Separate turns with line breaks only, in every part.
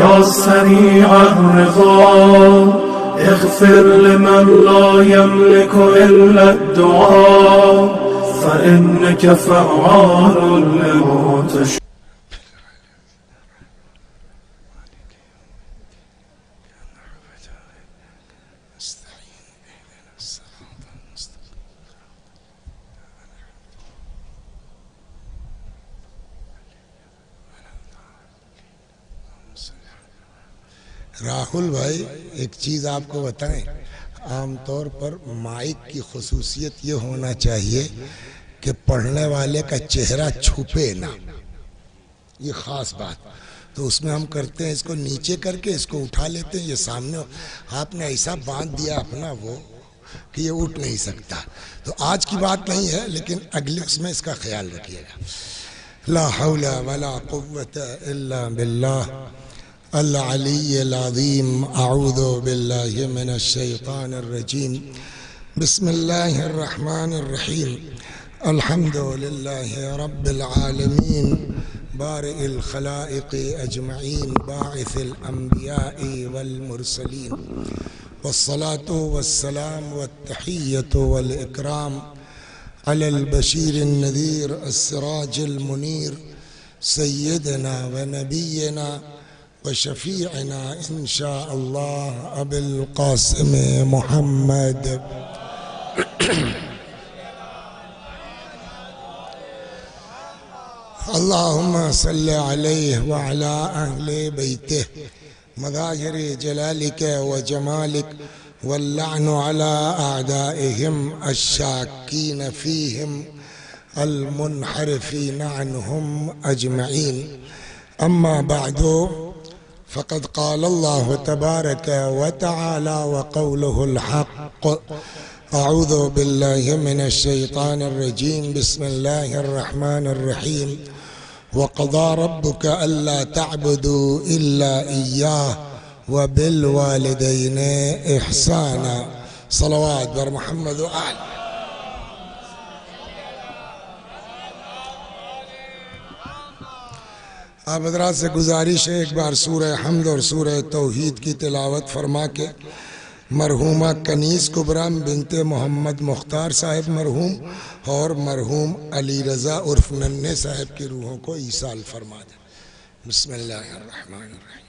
يا سريع الرضا اغفر لمن لا يملك إلا الدعاء فإنك فعال لما تشاء.
راہل بھائی ایک چیز آپ کو بتائیں، عام طور پر مائک کی خصوصیت یہ ہونا چاہیے کہ پڑھنے والے کا چہرہ چھپے نہ، یہ خاص بات. تو اس میں ہم کرتے ہیں اس کو نیچے کر کے اس کو اٹھا لیتے ہیں، یہ سامنے آپ نے ایسا باندھ دیا اپنا وہ کہ یہ اٹھ نہیں سکتا. تو آج کی بات نہیں ہے لیکن اگلے اس میں اس کا خیال رکھیے گا. لا حول ولا قوة الا باللہ العلی العظیم. اعوذ باللہ من الشیطان الرجیم. بسم اللہ الرحمن الرحیم. الحمد للہ رب العالمین بارئ الخلائق اجمعین باعث الانبیاء والمرسلین والصلاة والسلام والتحیۃ والاکرام علی البشیر النذیر السراج المنیر سیدنا و نبینا وشفیعنا انشاء اللہ ابی القاسم محمد. اللہم صلی علیہ وعلا اہل بیتہ مظاہر جلالک وجمالک واللعن علی اعدائہم الشاکین فیہم المنحرفین عنہم اجمعین. اما بعد فقد قال اللہ تبارک وتعالی وقولہ الحق. اعوذ باللہ من الشیطان الرجیم. بسم اللہ الرحمن الرحیم. وقضى ربك ألا تعبدوا إلا إياه وبالوالدين إحسانا. صلوات بر محمد وآل. آپ حضرات سے گزارش ہے ایک بار سورہ حمد اور سورہ توحید کی تلاوت فرما کے مرحومہ کنیز کبرام بنت محمد مختار صاحب مرحوم اور مرحوم علی رضا عرف ننھے صاحب کی روحوں کو ایصال فرما دیں. بسم اللہ الرحمن الرحیم.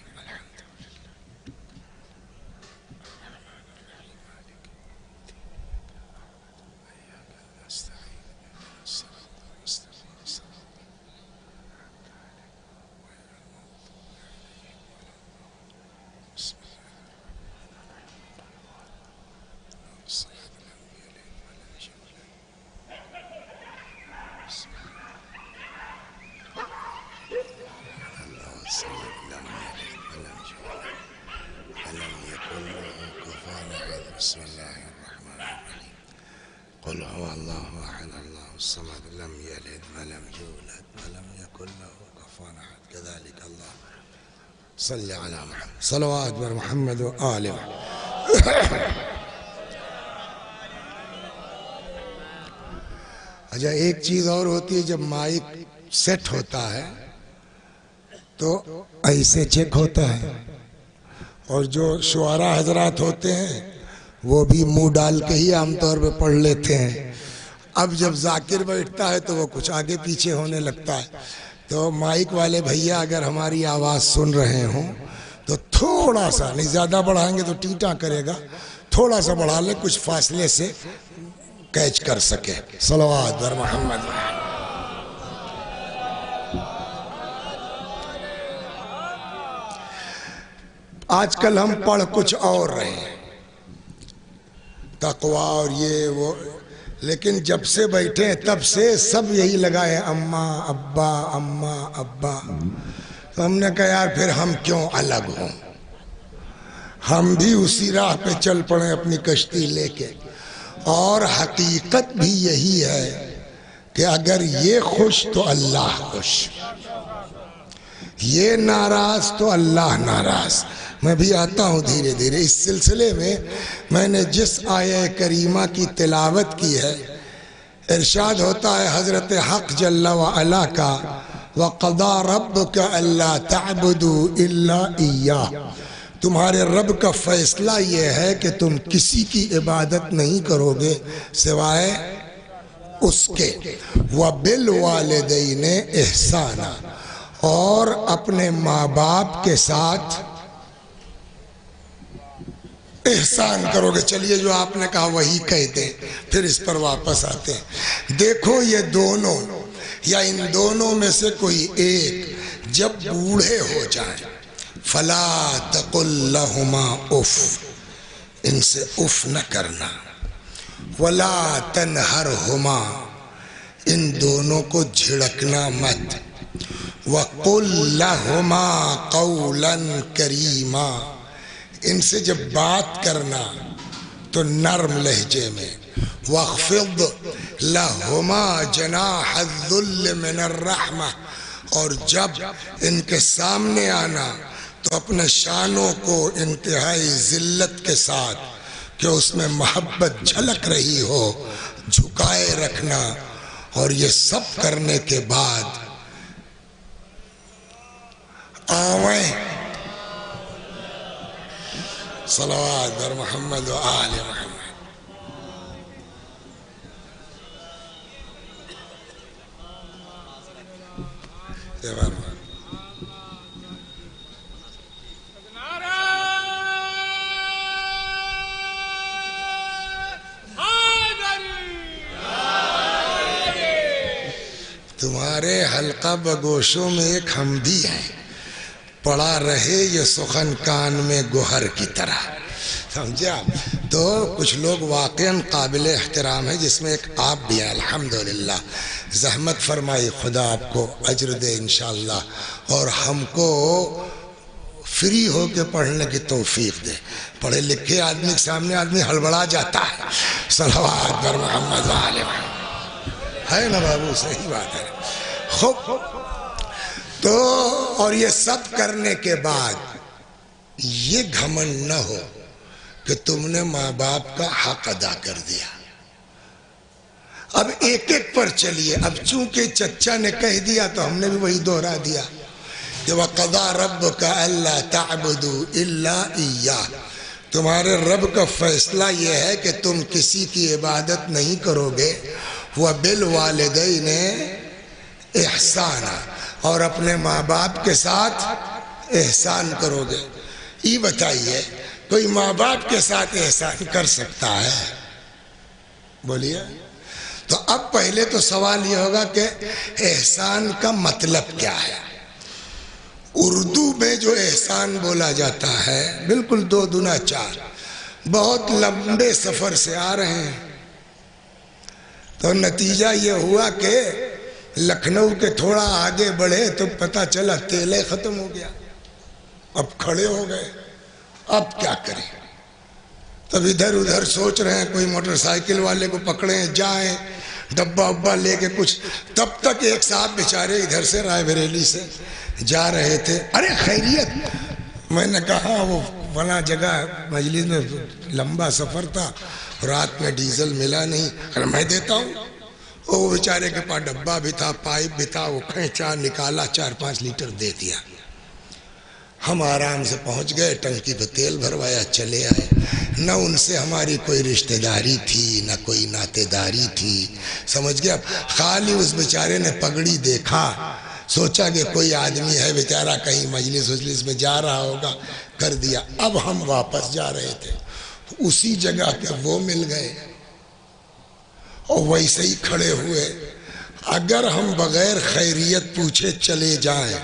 بسم اللہ الرحمن الرحیم. قل هو اللہ احد اللہ الصمد لم یلد ولم یولد ولم یکن له کفوا احد كذلك اللہ. صلی علی محمد. صلوات بر محمد و آل. اچھا ایک چیز اور ہوتی ہے، جب مائک سیٹ ہوتا ہے تو ایسے چیک ہوتا ہے، اور جو شعراء حضرات ہوتے ہیں وہ بھی منہ ڈال کے ہی عام طور پہ پڑھ لیتے ہیں. اب جب ذاکر بیٹھتا ہے تو وہ کچھ آگے پیچھے ہونے لگتا ہے. تو مائک والے بھیا اگر ہماری آواز سن رہے ہوں تو تھوڑا سا، نہیں زیادہ بڑھائیں گے تو ٹیٹا کرے گا، تھوڑا سا بڑھا لے کچھ فاصلے سے کیچ کر سکے. صلوات بر محمد. آج کل ہم پڑھ کچھ اور رہے ہیں، تقوی اور یہ وہ، لیکن جب سے بیٹھے ہیں تب سے سب یہی لگائے اماں ابا اماں ابا. تو ہم نے کہا یار پھر ہم کیوں الگ ہوں، ہم بھی اسی راہ پہ چل پڑیں اپنی کشتی لے کے. اور حقیقت بھی یہی ہے کہ اگر یہ خوش تو اللہ خوش، یہ ناراض تو اللہ ناراض. میں بھی آتا ہوں دھیرے دھیرے. اس سلسلے میں نے جس آیہ کریمہ کی تلاوت کی ہے، ارشاد ہوتا ہے حضرت حق جل و علا کا وَقَضَى رَبُّكَ أَلَّا تَعْبُدُوا إِلَّا إِيَّاهُ، تمہارے رب کا فیصلہ یہ ہے کہ تم کسی کی عبادت نہیں کرو گے سوائے اس کے۔ وَبِالْوَالِدَيْنِ إِحْسَانًا، اور اپنے ماں باپ کے ساتھ احسان کرو گے۔ چلیے جو آپ نے کہا وہی کہہ دیں، پھر اس پر واپس آتے ہیں۔ دیکھو یہ دونوں یا ان دونوں میں سے کوئی ایک جب بوڑھے ہو جائیں، فلا تقل لہما اف، ان سے اف نہ کرنا، ولا تنہرہما، ان دونوں کو جھڑکنا مت، وقل لہما قولا کریما، ان سے جب بات کرنا تو نرم لہجے میں، واخفض لہما جناح الذل من الرحمہ، اور جب ان کے سامنے آنا تو اپنے شانوں کو انتہائی ذلت کے ساتھ کہ اس میں محبت جھلک رہی ہو جھکائے رکھنا، اور یہ سب کرنے کے بعد آویں صلوات بر محمد و آل محمد۔ تمہارے حلقہ بگوشوں میں ایک ہم بھی ہیں، پڑا رہے یہ سخن کان میں گوہر کی طرح، سمجھے آپ؟ تو کچھ لوگ واقعاً قابل احترام ہیں، جس میں ایک آپ بھی ہیں الحمدللہ۔ زحمت فرمائی، خدا آپ کو اجر دے انشاءاللہ، اور ہم کو فری ہو کے پڑھنے کی توفیق دے۔ پڑھے لکھے آدمی کے سامنے آدمی ہڑبڑا جاتا ہے۔ صلوات بر محمد و آل محمد، ہے نا بابو؟ صحیح بات ہے۔ خوب تو اور یہ سب کرنے کے بعد یہ گھمنڈ نہ ہو کہ تم نے ماں باپ کا حق ادا کر دیا۔ اب ایک ایک پر چلیے، اب چونکہ چچا نے کہہ دیا تو ہم نے بھی وہی دوہرا دیا کہ وَقَضَى رَبُّكَ أَلَّا تَعْبُدُوا إِلَّا إِيَّاهُ، تمہارے رب کا فیصلہ یہ ہے کہ تم کسی کی عبادت نہیں کرو گے، وَبِالْوَالِدَيْنِ إِحْسَانًا، اور اپنے ماں باپ کے ساتھ احسان کرو گے۔ یہ بتائیے کوئی ماں باپ کے ساتھ احسان کر سکتا ہے؟ بولیے۔ تو اب پہلے تو سوال یہ ہوگا کہ احسان کا مطلب کیا ہے؟ اردو میں جو احسان بولا جاتا ہے بالکل 2 دونا 4، بہت لمبے سفر سے آ رہے ہیں تو نتیجہ یہ ہوا کہ لکھنؤ کے تھوڑا آگے بڑھے تو پتہ چلا تیل ختم ہو گیا، اب کھڑے ہو گئے، اب کیا کریں؟ تب ادھر ادھر سوچ رہے ہیں، کوئی موٹر سائیکل والے کو پکڑیں جائیں ڈبہ ابا لے کے کچھ، تب تک ایک صاحب بیچارے ادھر سے رائے بریلی سے جا رہے تھے۔ ارے خیریت؟ میں نے کہا وہ فلاں جگہ مجلس میں لمبا سفر تھا، رات میں ڈیزل ملا نہیں، میں دیتا ہوں۔ وہ بیچارے کے پاس ڈبہ بھی تھا، پائپ بھی تھا، وہ کھینچا نکالا 4-5 لیٹر دے دیا۔ ہم آرام سے پہنچ گئے، ٹنکی پہ تیل بھروایا، چلے آئے۔ نہ ان سے ہماری کوئی رشتہ داری تھی، نہ کوئی ناتے داری تھی، سمجھ گیا؟ خالی اس بیچارے نے پگڑی دیکھا، سوچا کہ کوئی آدمی ہے بیچارہ کہیں مجلس میں جا رہا ہوگا، کر دیا۔ اب ہم واپس جا رہے تھے، اسی جگہ پہ وہ مل گئے اور ویسے ہی کھڑے ہوئے۔ اگر ہم بغیر خیریت پوچھے چلے جائیں،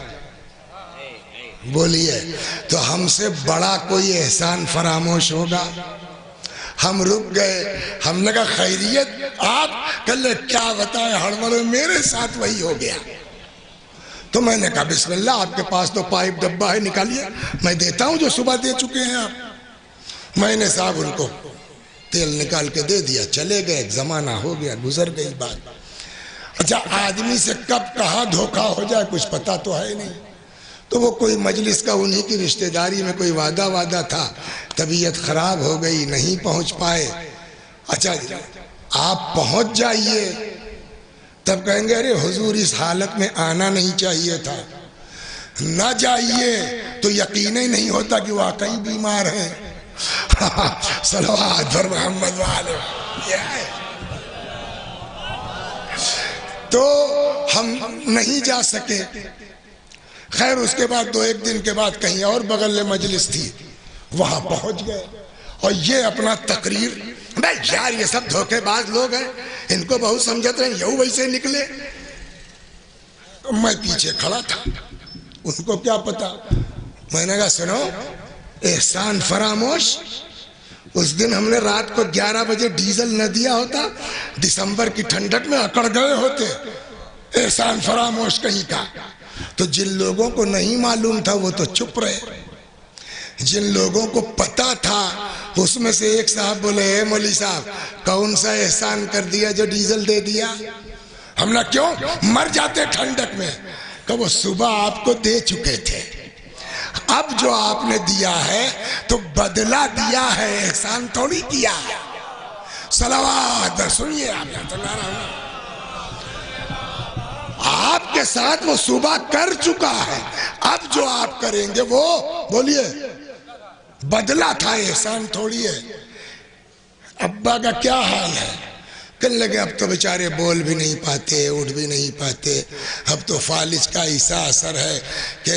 بولیے، تو ہم سے بڑا کوئی احسان فراموش ہوگا؟ ہم رک گئے، ہم نے کہا خیریت آپ کل کیا بتائیں، ہڑبڑ میرے ساتھ وہی ہو گیا۔ تو میں نے کہا بسم اللہ، آپ کے پاس تو پائپ ڈبہ ہے، نکالیے، میں دیتا ہوں جو صبح دے چکے ہیں آپ۔ میں نے صاحب ان کو تیل نکال کے دے دیا، چلے گئے، ایک زمانہ ہو گیا، گزر گئی بات۔ اچھا آدمی سے کب کہاں دھوکہ ہو جائے کچھ پتہ تو ہے نہیں۔ تو وہ کوئی مجلس کا انہی کی رشتہ داری میں کوئی وعدہ تھا، طبیعت خراب ہو گئی، نہیں پہنچ پائے۔ اچھا آپ پہنچ جائیے، تب کہیں گے ارے حضور اس حالت میں آنا نہیں چاہیے تھا، نہ جائیے تو یقین ہی نہیں ہوتا کہ واقعی بیمار ہیں۔ صلوات پر محمد والے، تو ہم نہیں جا سکے۔ خیر اس کے بعد 2-1 دن کے بعد کہیں اور بغل میں مجلس تھی، وہاں پہنچ گئے اور یہ اپنا تقریر، بھائی یار یہ سب دھوکے باز لوگ ہیں، ان کو بہت سمجھتے ہیں، یوں ویسے نکلے۔ میں پیچھے کھڑا تھا، ان کو کیا پتا۔ میں نے کہا سنو، احسان فراموش، اس دن ہم نے رات کو 11 بجے ڈیزل نہ دیا ہوتا، دسمبر کی ٹھنڈک میں اکڑ گئے ہوتے۔ احسان فراموش کہیں کا۔ تو جن لوگوں کو نہیں معلوم تھا وہ تو چپ رہے، جن لوگوں کو پتا تھا اس میں سے ایک صاحب بولے اے مولوی صاحب کون سا احسان کر دیا جو ڈیزل دے دیا؟ ہم نے کیوں مر جاتے ٹھنڈک میں؟ کہ وہ صبح آپ کو دے چکے تھے، اب جو آپ نے دیا ہے تو بدلہ دیا ہے، احسان تھوڑی کیا ہے۔ صلوات سنیے آپ کے ساتھ وہ صبح کر چکا ہے، اب جو آپ کریں گے وہ بولیے بدلہ تھا، احسان تھوڑی ہے۔ ابا کا کیا حال ہے؟ کہنے لگے اب تو بیچارے بول بھی نہیں پاتے، اٹھ بھی نہیں پاتے، اب تو فالج کا ایسا اثر ہے کہ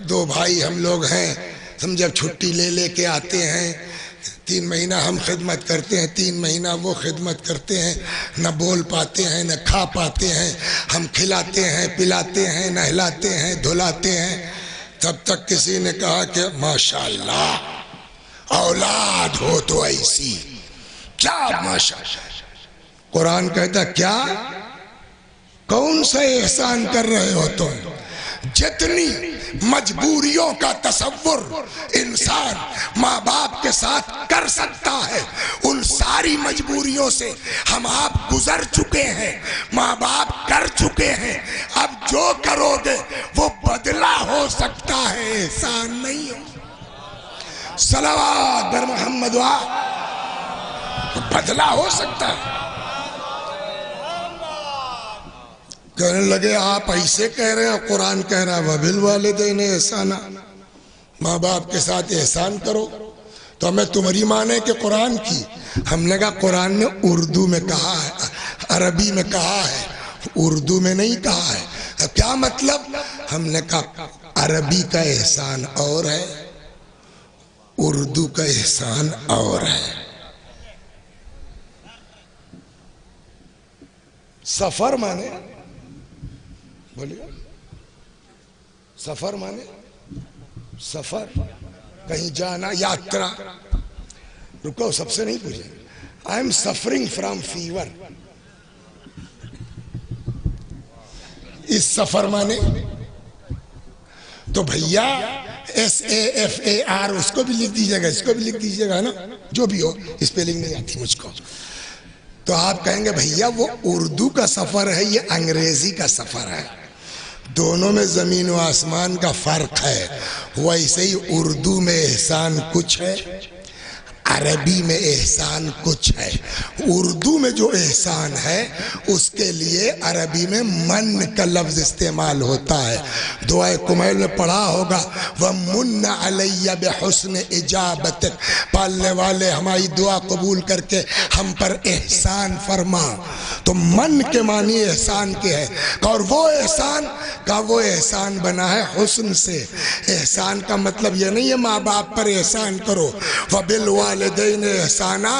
2 بھائی ہم لوگ ہیں، سمجھے اب چھٹی لے لے کے آتے ہیں، 3 مہینہ ہم خدمت کرتے ہیں، 3 مہینہ وہ خدمت کرتے ہیں، نہ بول پاتے ہیں نہ کھا پاتے ہیں، ہم کھلاتے ہیں پلاتے ہیں نہلاتے ہیں دھلاتے ہیں۔ تب تک کسی نے کہا کہ ماشاءاللہ اولاد ہو تو ایسی، کیا ماشاءاللہ۔ قرآن کہتا کیا کون سا احسان کر رہے ہو تم؟ جتنی مجبوریوں کا تصور انسان ماں باپ کے ساتھ کر سکتا ہے ان ساری مجبوریوں سے ہم آپ گزر چکے ہیں، ماں باپ کر چکے ہیں، اب جو کرو گے وہ بدلہ ہو سکتا ہے، احسان نہیں ہو۔ صلوات بر محمد بدلہ ہو سکتا ہے۔ کہنے لگے آپ ایسے کہہ رہے ہیں، قرآن کہہ رہا ہے وَبِالْوَالِدَيْنِ احسانا، ماں باپ کے ساتھ احسان کرو، تو ہمیں تمہاری معنی کہ قرآن کی؟ ہم نے کہا قرآن نے اردو میں کہا ہے، عربی میں کہا ہے، اردو میں نہیں کہا ہے۔ کیا مطلب؟ ہم نے کہا عربی کا احسان اور ہے، اردو کا احسان اور ہے۔ سفر مانے بولیے، سفر مانے سفر، کہیں جانا، یاترا۔ رکو سب سے نہیں پوچھیں، I am suffering from fever, اس سفر مانے تو بھیا SAFAR اس کو بھی لکھ دیجئے گا، اس کو بھی لکھ دیجئے گا نا، جو بھی ہو، اسپیلنگ نہیں آتی مجھ کو۔ تو آپ کہیں گے بھیا وہ اردو کا سفر ہے، یہ انگریزی کا سفر ہے، دونوں میں زمین و آسمان کا فرق ہے۔ ویسے ہی اردو میں احسان کچھ ہے، عربی میں احسان کچھ ہے۔ اردو میں جو احسان ہے اس کے لیے عربی میں من کا لفظ استعمال ہوتا ہے۔ دعائے کمیل میں پڑھا ہوگا وَمُنَّ عَلَيَّ بِحُسْنِ إِجَابَتِكَ، پالنے والے ہماری دعا قبول کر کے ہم پر احسان فرما۔ تو من کے معنی احسان کے ہے، اور وہ احسان کا وہ احسان بنا ہے حسن سے۔ احسان کا مطلب یہ نہیں ہے ماں باپ پر احسان کرو، وَبِالْوَالِدَيْنِ احسانہ،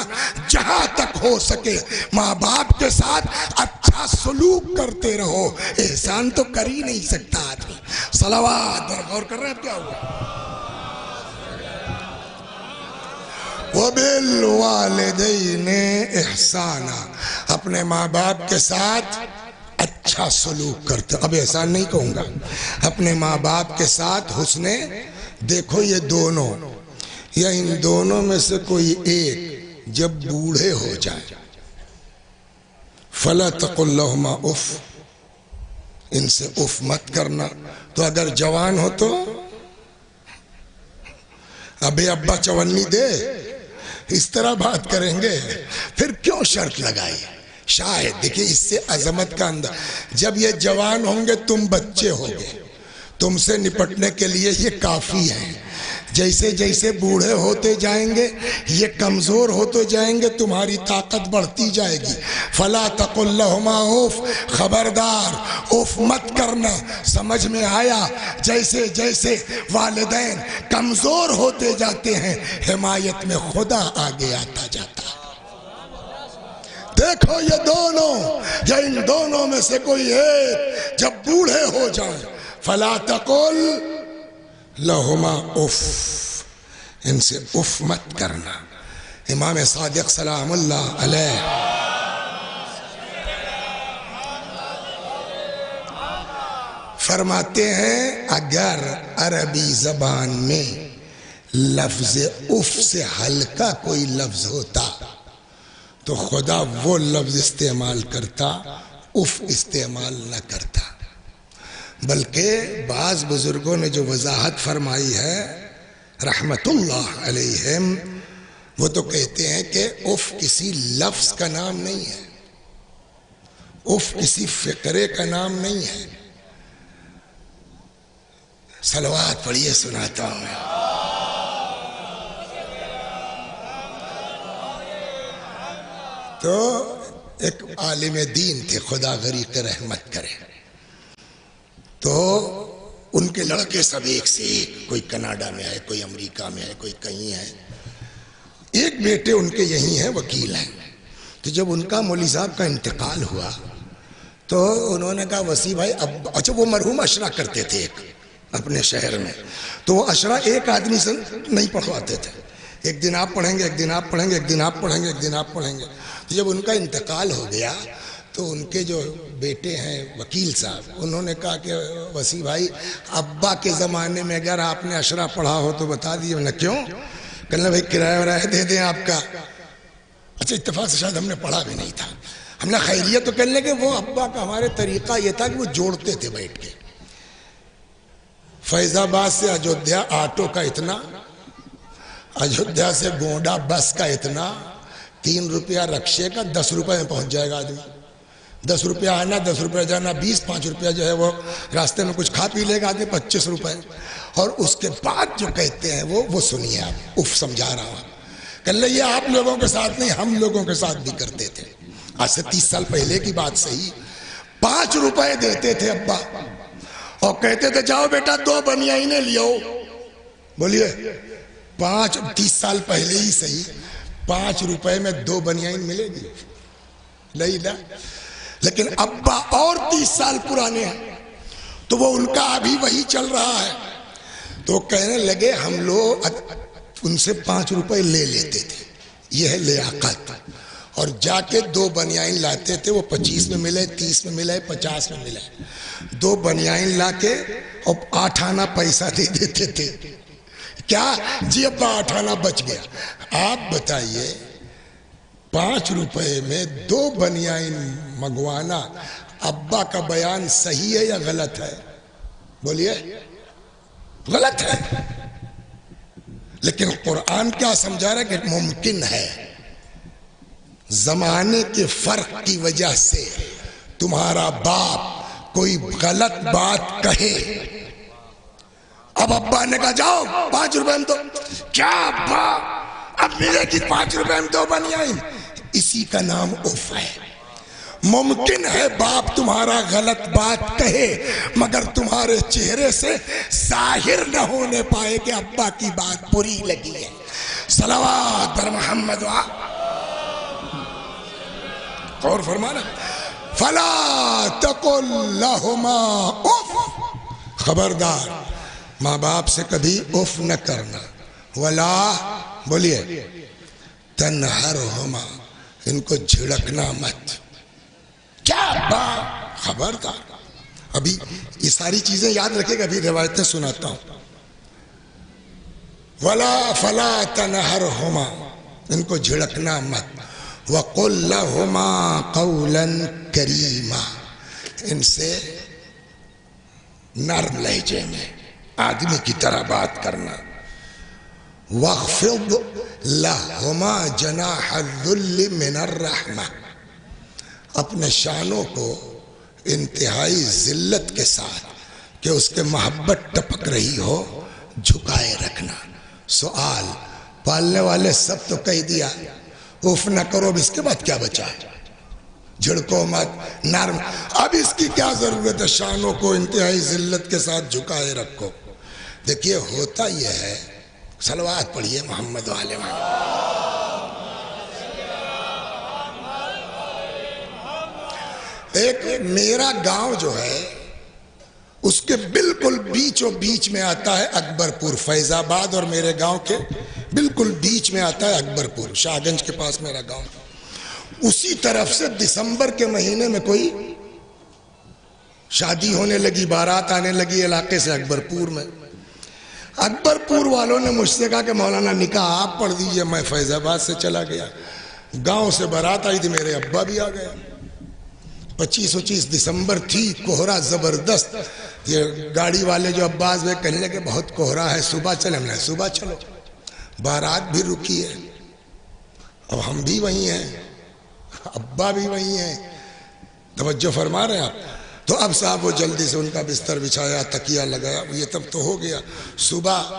جہاں تک ہو سکے ماں باپ کے ساتھ اچھا سلوک کرتے رہو، احسان تو کر ہی نہیں سکتا آدمی۔ صلوات غور کر رہے ہیں کیا ہوا؟ وَبِالْوَالِدَيْنِ احسانہ، اپنے ماں باپ کے ساتھ اچھا سلوک کرتے۔ اب احسان نہیں کہوں گا، اپنے ماں باپ کے ساتھ حسن، دیکھو یہ دونوں یا ان دونوں میں سے کوئی ایک جب بوڑھے ہو جائے فَلَا تَقُلْ لَهُمَا اُف، ان سے اف مت کرنا۔ تو اگر جوان ہو تو ابے ابا چونی دے، اس طرح بات کریں گے، پھر کیوں شرط لگائی شاید دیکھیں اس سے عظمت کا انداز، جب یہ جوان ہوں گے تم بچے ہوگے، تم سے نپٹنے کے لیے یہ کافی ہے. جیسے جیسے بوڑھے ہوتے جائیں گے یہ کمزور ہوتے جائیں گے، تمہاری طاقت بڑھتی جائے گی. فلا تقل لهما اوف، خبردار اوف مت کرنا. سمجھ میں آیا؟ جیسے جیسے والدین کمزور ہوتے جاتے ہیں حمایت میں خدا آگے آتا جاتا ہے. دیکھو یہ دونوں یا ان دونوں میں سے کوئی ایک جب بوڑھے ہو جائیں، فلا تقل لہما اف، ان سے اف مت کرنا. امام صادق سلام اللہ علیہ فرماتے ہیں اگر عربی زبان میں لفظ اف سے ہلکا کوئی لفظ ہوتا تو خدا وہ لفظ استعمال کرتا، اف استعمال نہ کرتا. بلکہ بعض بزرگوں نے جو وضاحت فرمائی ہے رحمت اللہ علیہم، وہ تو کہتے ہیں کہ اف کسی لفظ کا نام نہیں ہے، اف کسی فقرے کا نام نہیں ہے. صلوات پڑھیے سناتا ہوں میں. تو ایک عالم دین تھے، خدا غریق رحمت کرے، تو ان کے لڑکے سب ایک سے ایک، کوئی کینیڈا میں ہے، کوئی امریکہ میں ہے، کوئی کہیں ہے. ایک بیٹے ان کے یہیں ہیں، وکیل ہیں. تو جب ان کا مولوی صاحب کا انتقال ہوا تو انہوں نے کہا وسیع بھائی اب، اچھا وہ مرحوم اشرا کرتے تھے ایک اپنے شہر میں، تو وہ اشرا ایک آدمی سے نہیں پڑھواتے تھے، ایک دن آپ پڑھیں گے، ایک دن آپ پڑھیں گے، ایک دن آپ پڑھیں گے، ایک دن آپ پڑھیں گے. جب ان کا انتقال ہو گیا تو ان کے جو بیٹے ہیں وکیل صاحب، انہوں نے کہا کہ وسیع بھائی ابا کے زمانے میں اگر آپ نے اشرا پڑھا ہو تو بتا دیے. انہوں نے کیوں؟ کہنے بھائی کرایہ ورایہ دے دیں آپ کا. اچھا اتفاق سے شاید ہم نے پڑھا بھی نہیں تھا، ہم نے خیریت تو کہنے لگے. وہ ابا کا ہمارے طریقہ یہ تھا کہ وہ جوڑتے تھے بیٹھ کے. فیض آباد سے اجودھیا آٹو کا اتنا، اجودھیا سے گونڈا بس کا اتنا، 3 روپیہ رکشے کا، 10 روپے میں پہنچ جائے گا آدمی. 10 روپیہ آنا، 10 روپیہ جانا، 5 روپیہ جو ہے وہ راستے میں کچھ کھا پی لے گا آدمی، 25 روپے. اور اس کے بعد جو کہتے ہیں وہ سنیے آپ، اف سمجھا رہا ہوں. کہ لے یہ آپ لوگوں کے ساتھ نہیں، ہم لوگوں کے ساتھ بھی کرتے تھے. آج سے 30 سال پہلے کی بات صحیح. 5 روپے دیتے تھے ابا اور کہتے تھے جاؤ بیٹا 2 بنیانیں لیاؤ. بولیے 30 سال پہلے ہی صحیح، 5 روپے میں 2 بنیان ملے گی؟ نہیں نا. لیکن ابا اور 30 سال پرانے ہیں تو وہ ان کا ابھی وہی چل رہا ہے. تو کہنے لگے ہم لوگ ان سے 5 روپے لے لیتے تھے، یہ ہے لیاقت. اور جا کے 2 بنیان لاتے تھے، وہ 25 میں ملے، 30 میں ملے، 50 میں ملے. 2 بنیان لا کے اور 8 آنا پیسہ دے دیتے تھے. کیا جی ابا 8 آنا بچ گیا. آپ بتائیے 5 روپے میں 2 بنیان منگوانا، ابا کا بیان صحیح ہے یا غلط ہے؟ بولیے غلط ہے. لیکن قرآن کیا سمجھا رہا ہے کہ ممکن ہے زمانے کے فرق کی وجہ سے تمہارا باپ کوئی غلط بات کہے. اب ابا نے کہا جاؤ 5 روپے میں. تو کیا ابا اب ملے گی 5 روپے میں 2 بنیان؟ اسی کا نام اف ہے. ممکن ہے باپ تمہارا غلط بات کہے مگر تمہارے چہرے سے ظاہر نہ ہونے پائے کہ ابا کی بات بری لگی ہے. صلوات بر محمد. اور فرمانا فلا تقل لهما اف، خبردار ماں باپ سے کبھی اف نہ کرنا. ولا بولیے تنہرہما، ان کو جھڑکنا مت. کیا بات، خبردار. ابھی یہ ساری چیزیں یاد رکھے گا، ابھی روایتیں سناتا ہوں. ولا فلا تنہرہما، ان کو جھڑکنا مت. وقل لهما قولا کریما، ان سے نرم لہجے میں آدمی کی طرح بات کرنا. وَاخْفِضْ لَهُمَا جَنَاحَ الذُّلِّ مِنَ الرَّحْمَةِ، اپنے شانوں کو انتہائی ذلت کے ساتھ کہ اس کے محبت ٹپک رہی ہو جھکائے رکھنا۔ سوال، پالنے والے سب تو کہہ دیا اف نہ کرو، اب اس کے بعد کیا بچا؟ جھڑکو مت، نرم، اب اس کی کیا ضرورت ہے؟ شانوں کو انتہائی ذلت کے ساتھ جھکائے رکھو۔ دیکھیے ہوتا یہ ہے، صلوات پڑھیے محمد والے محمد۔ ایک میرا گاؤں جو ہے اس کے بالکل بیچوں بیچ میں آتا ہے اکبر پور، فیض آباد اور میرے گاؤں کے بالکل بیچ میں آتا ہے اکبر پور، شاہ گنج کے پاس میرا گاؤں۔ اسی طرف سے دسمبر کے مہینے میں کوئی شادی ہونے لگی، بارات آنے لگی علاقے سے اکبر پور میں۔ اکبر پور والوں نے مجھ سے کہا کہ مولانا نکاح آپ پڑھ دیجئے۔ میں فیض آباد سے چلا گیا، گاؤں سے بارات آئی تھی، میرے ابا بھی آ گئے۔ 25 دسمبر تھی، کوہرا زبردست۔ یہ گاڑی والے جو عباس بھائی کہنے لگے بہت کوہرا ہے، صبح چلے۔ ہم نے صبح چلو، بارات بھی رکی ہے، اب ہم بھی وہیں ہیں، ابا بھی وہیں ہیں، توجہ فرما رہے ہیں آپ؟ تو اب صاحب وہ جلدی سے ان کا بستر بچھایا، تکیہ لگایا، یہ تب تو ہو گیا۔ صبح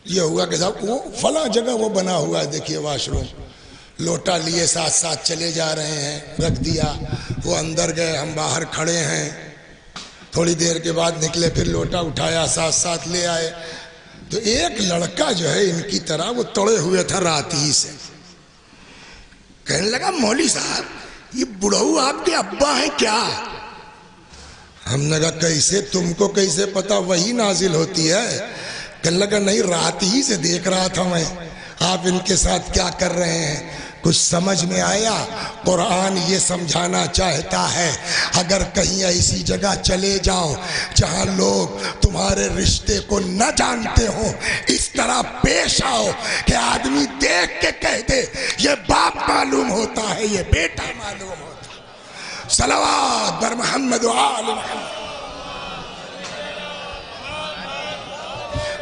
یہ ہوا کہ صاحب وہ فلاں جگہ وہ بنا ہوا ہے، دیکھیے واش روم، لوٹا لیے ساتھ ساتھ چلے جا رہے ہیں، رکھ دیا، وہ اندر گئے، ہم باہر کھڑے ہیں۔ تھوڑی دیر کے بعد نکلے، پھر لوٹا اٹھایا، ساتھ ساتھ لے آئے۔ تو ایک لڑکا جو ہے ان کی طرح وہ تڑے ہوئے تھا رات ہی سے، کہنے لگا مولوی صاحب یہ بڑھو آپ کے ابا ہیں کیا؟ ہم نے کہا کیسے، تم کو کیسے پتا؟ وہی نازل ہوتی ہے۔ کہنے لگا نہیں، رات ہی سے دیکھ رہا تھا میں آپ ان کے ساتھ کیا کر رہے ہیں۔ کچھ سمجھ میں آیا؟ قرآن یہ سمجھانا چاہتا ہے اگر کہیں ایسی جگہ چلے جاؤ جہاں لوگ تمہارے رشتے کو نہ جانتے ہوں، اس طرح پیش آؤ کہ آدمی دیکھ کے کہہ دے یہ باپ معلوم ہوتا ہے، یہ بیٹا معلوم ہوتا ہے۔ صلوات بر محمد و آل محمد۔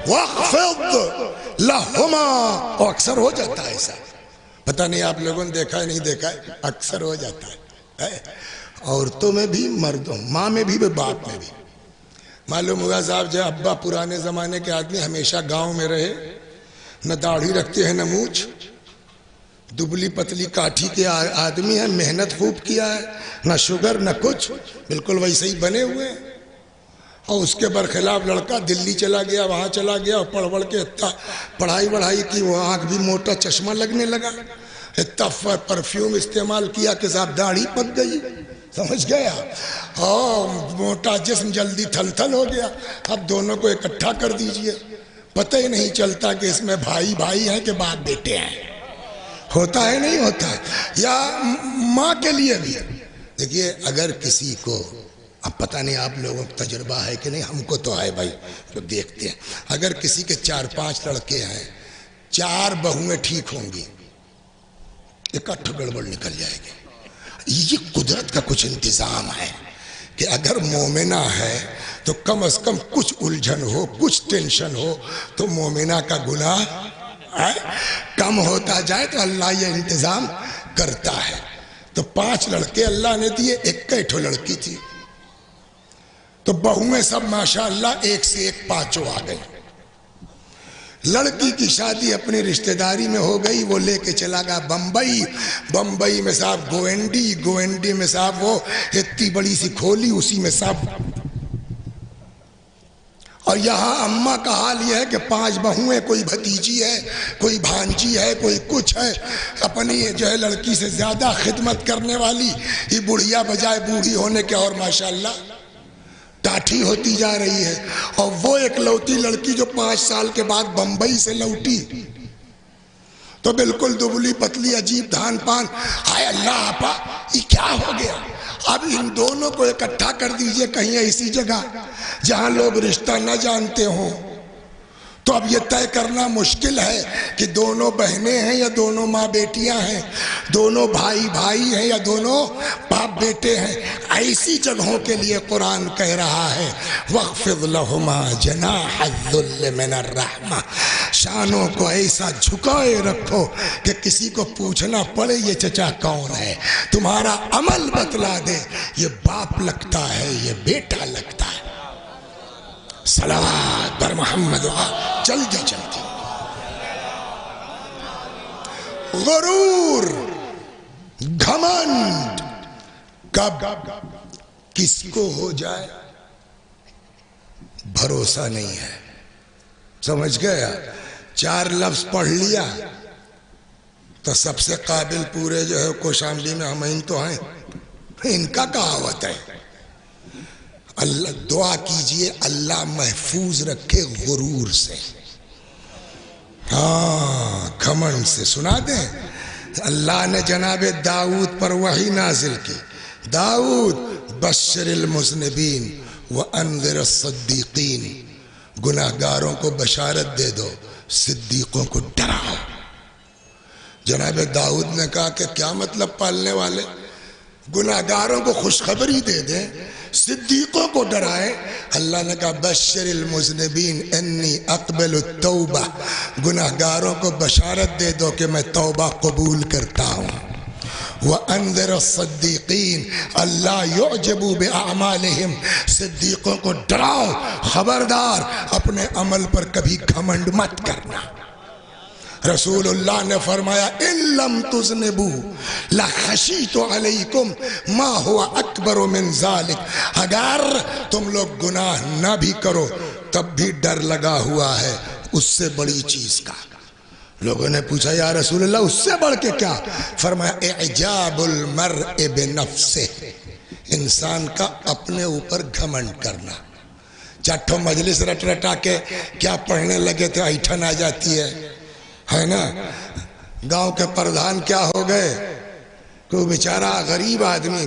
وَاخْفِضْ لَهُمَا، اور اکثر ہو جاتا ہے ایسا، پتہ نہیں آپ لوگوں نے دیکھا ہے نہیں دیکھا ہے، اکثر ہو جاتا ہے، عورتوں میں بھی، مردوں، ماں میں بھی، باپ میں بھی۔ معلوم ہوا صاحب جو ابا پرانے زمانے کے آدمی ہمیشہ گاؤں میں رہے، نہ داڑھی رکھتے ہیں نہ مونچھ، دبلی پتلی کاٹھی کے آدمی ہیں، محنت خوب کیا ہے، نہ شوگر نہ کچھ، بالکل ویسے ہی بنے ہوئے ہیں۔ اور اس کے برخلاف لڑکا دلی چلا گیا، وہاں چلا گیا، اور پڑھ پڑھ کے اتنا پڑھائی کی، وہ آنکھ بھی موٹا چشمہ لگنے لگا، اتنا پرفیوم استعمال کیا کہ صاحب داڑھی پک گئی، سمجھ گیا، اور موٹا جسم جلدی تھل تھل ہو گیا۔ اب دونوں کو اکٹھا کر دیجئے، پتہ ہی نہیں چلتا کہ اس میں بھائی بھائی ہیں کہ باپ بیٹے ہیں، ہوتا ہے نہیں ہوتا ہے۔ یا ماں کے لیے بھی دیکھیے، اگر کسی کو، اب پتہ نہیں آپ لوگوں کو تجربہ ہے کہ نہیں، ہم کو تو ہے بھائی جو دیکھتے ہیں، اگر کسی کے 4-5 لڑکے ہیں، 4 بہویں ٹھیک ہوں گی، اکٹھ گڑبڑ نکل جائے گی۔ یہ قدرت کا کچھ انتظام ہے کہ اگر مومنہ ہے تو کم از کم کچھ الجھن ہو، کچھ ٹینشن ہو تو مومنہ کا گناہ کم ہوتا جائے، تو اللہ یہ انتظام کرتا ہے۔ تو 5 لڑکے اللہ نے دیے، 1 لڑکی تھی، تو بہویں سب ماشاءاللہ ایک سے ایک 5 آ گئی۔ لڑکی کی شادی اپنی رشتہ داری میں ہو گئی، وہ لے کے چلا گیا بمبئی، بمبئی میں صاحب گوینڈی میں صاحب وہ اتنی بڑی سی کھولی، اسی میں صاحب، اور یہاں اماں کا حال یہ ہے کہ 5 بہویں، کوئی بھتیجی ہے، کوئی بھانجی ہے، کوئی کچھ ہے، اپنی جو ہے لڑکی سے زیادہ خدمت کرنے والی، یہ بڑھیا بجائے بوڑھی ہونے کے اور ماشاءاللہ ٹاٹھی ہوتی جا رہی ہے۔ اور وہ ایک لوتی لڑکی جو 5 سال کے بعد بمبئی سے لوٹی، تو بالکل دبلی پتلی، عجیب دھان پان، ہائے اللہ آپا یہ کیا ہو گیا؟ اب ان دونوں کو اکٹھا کر دیجئے کہیں ایسی جگہ جہاں لوگ رشتہ نہ جانتے ہوں، تو اب یہ طے کرنا مشکل ہے کہ دونوں بہنیں ہیں یا دونوں ماں بیٹیاں ہیں، دونوں بھائی بھائی ہیں یا دونوں باپ بیٹے ہیں۔ ایسی جگہوں کے لیے قرآن کہہ رہا ہے وَاخْفِضْ لَهُمَا جَنَاحَ الذُّلِّ مِنَ الرَّحْمَةِ۔ شانوں کو ایسا جھکائے رکھو کہ کسی کو پوچھنا پڑے یہ چچا کون ہے، تمہارا عمل بتلا دے یہ باپ لگتا ہے یہ بیٹا لگتا ہے۔ صلوات بر محمد جلدی جلدی۔ غرور، گھمنڈ کب کس کو ہو جائے بھروسہ نہیں ہے۔ سمجھ گیا؟ 4 لفظ پڑھ لیا تو سب سے قابل پورے جو ہے کوشامبی میں ہمیں تو ہیں، ان کا کہاوت ہے۔ اللہ دعا کیجئے اللہ محفوظ رکھے غرور سے، ہاں گھمنڈ سے۔ سنا دیں اللہ نے جناب داؤد پر وحی نازل کی، داؤد بشر المذنبین وانذر الصدیقین، گناہگاروں کو بشارت دے دو، صدیقوں کو ڈراؤ۔ جناب داؤد نے کہا کہ کیا مطلب پالنے والے، گناہگاروں کو خوشخبری دے دیں، صدیقوں کو ڈرائیں۔ اللہ نے کہا بشر المذنبین انی اقبل التوبہ، گناہگاروں کو بشارت دے دو کہ میں توبہ قبول کرتا ہوں۔ وَأَنذِرَ الصَّدِّقِينَ اللہ يُعْجَبُ بِأَعْمَالِهِمْ، صدیقوں کو ڈراؤ، خبردار اپنے عمل پر کبھی گھمنڈ مت کرنا۔ رسول اللہ نے فرمایا إِن لَمْ تُذْنِبُوا لَخَشِيتُ عَلَيْكُمْ مَا هُوَ أَكْبَرُ مِنْ ذَلِكَ، اگر تم لوگ گناہ نہ بھی کرو تب بھی ڈر لگا ہوا ہے اس سے بڑی چیز کا۔ لوگوں نے پوچھا یا رسول اللہ اس سے بڑھ کے کیا؟ فرمایا اعجاب المرء بنفسہ، انسان کا اپنے اوپر گھمنڈ کرنا۔ چٹھو مجلس رٹ رٹا کے کیا پڑھنے لگے تھے ایٹھن آ جاتی ہے نا۔ گاؤں کے پردھان کیا ہو گئے، کوئی بیچارہ غریب آدمی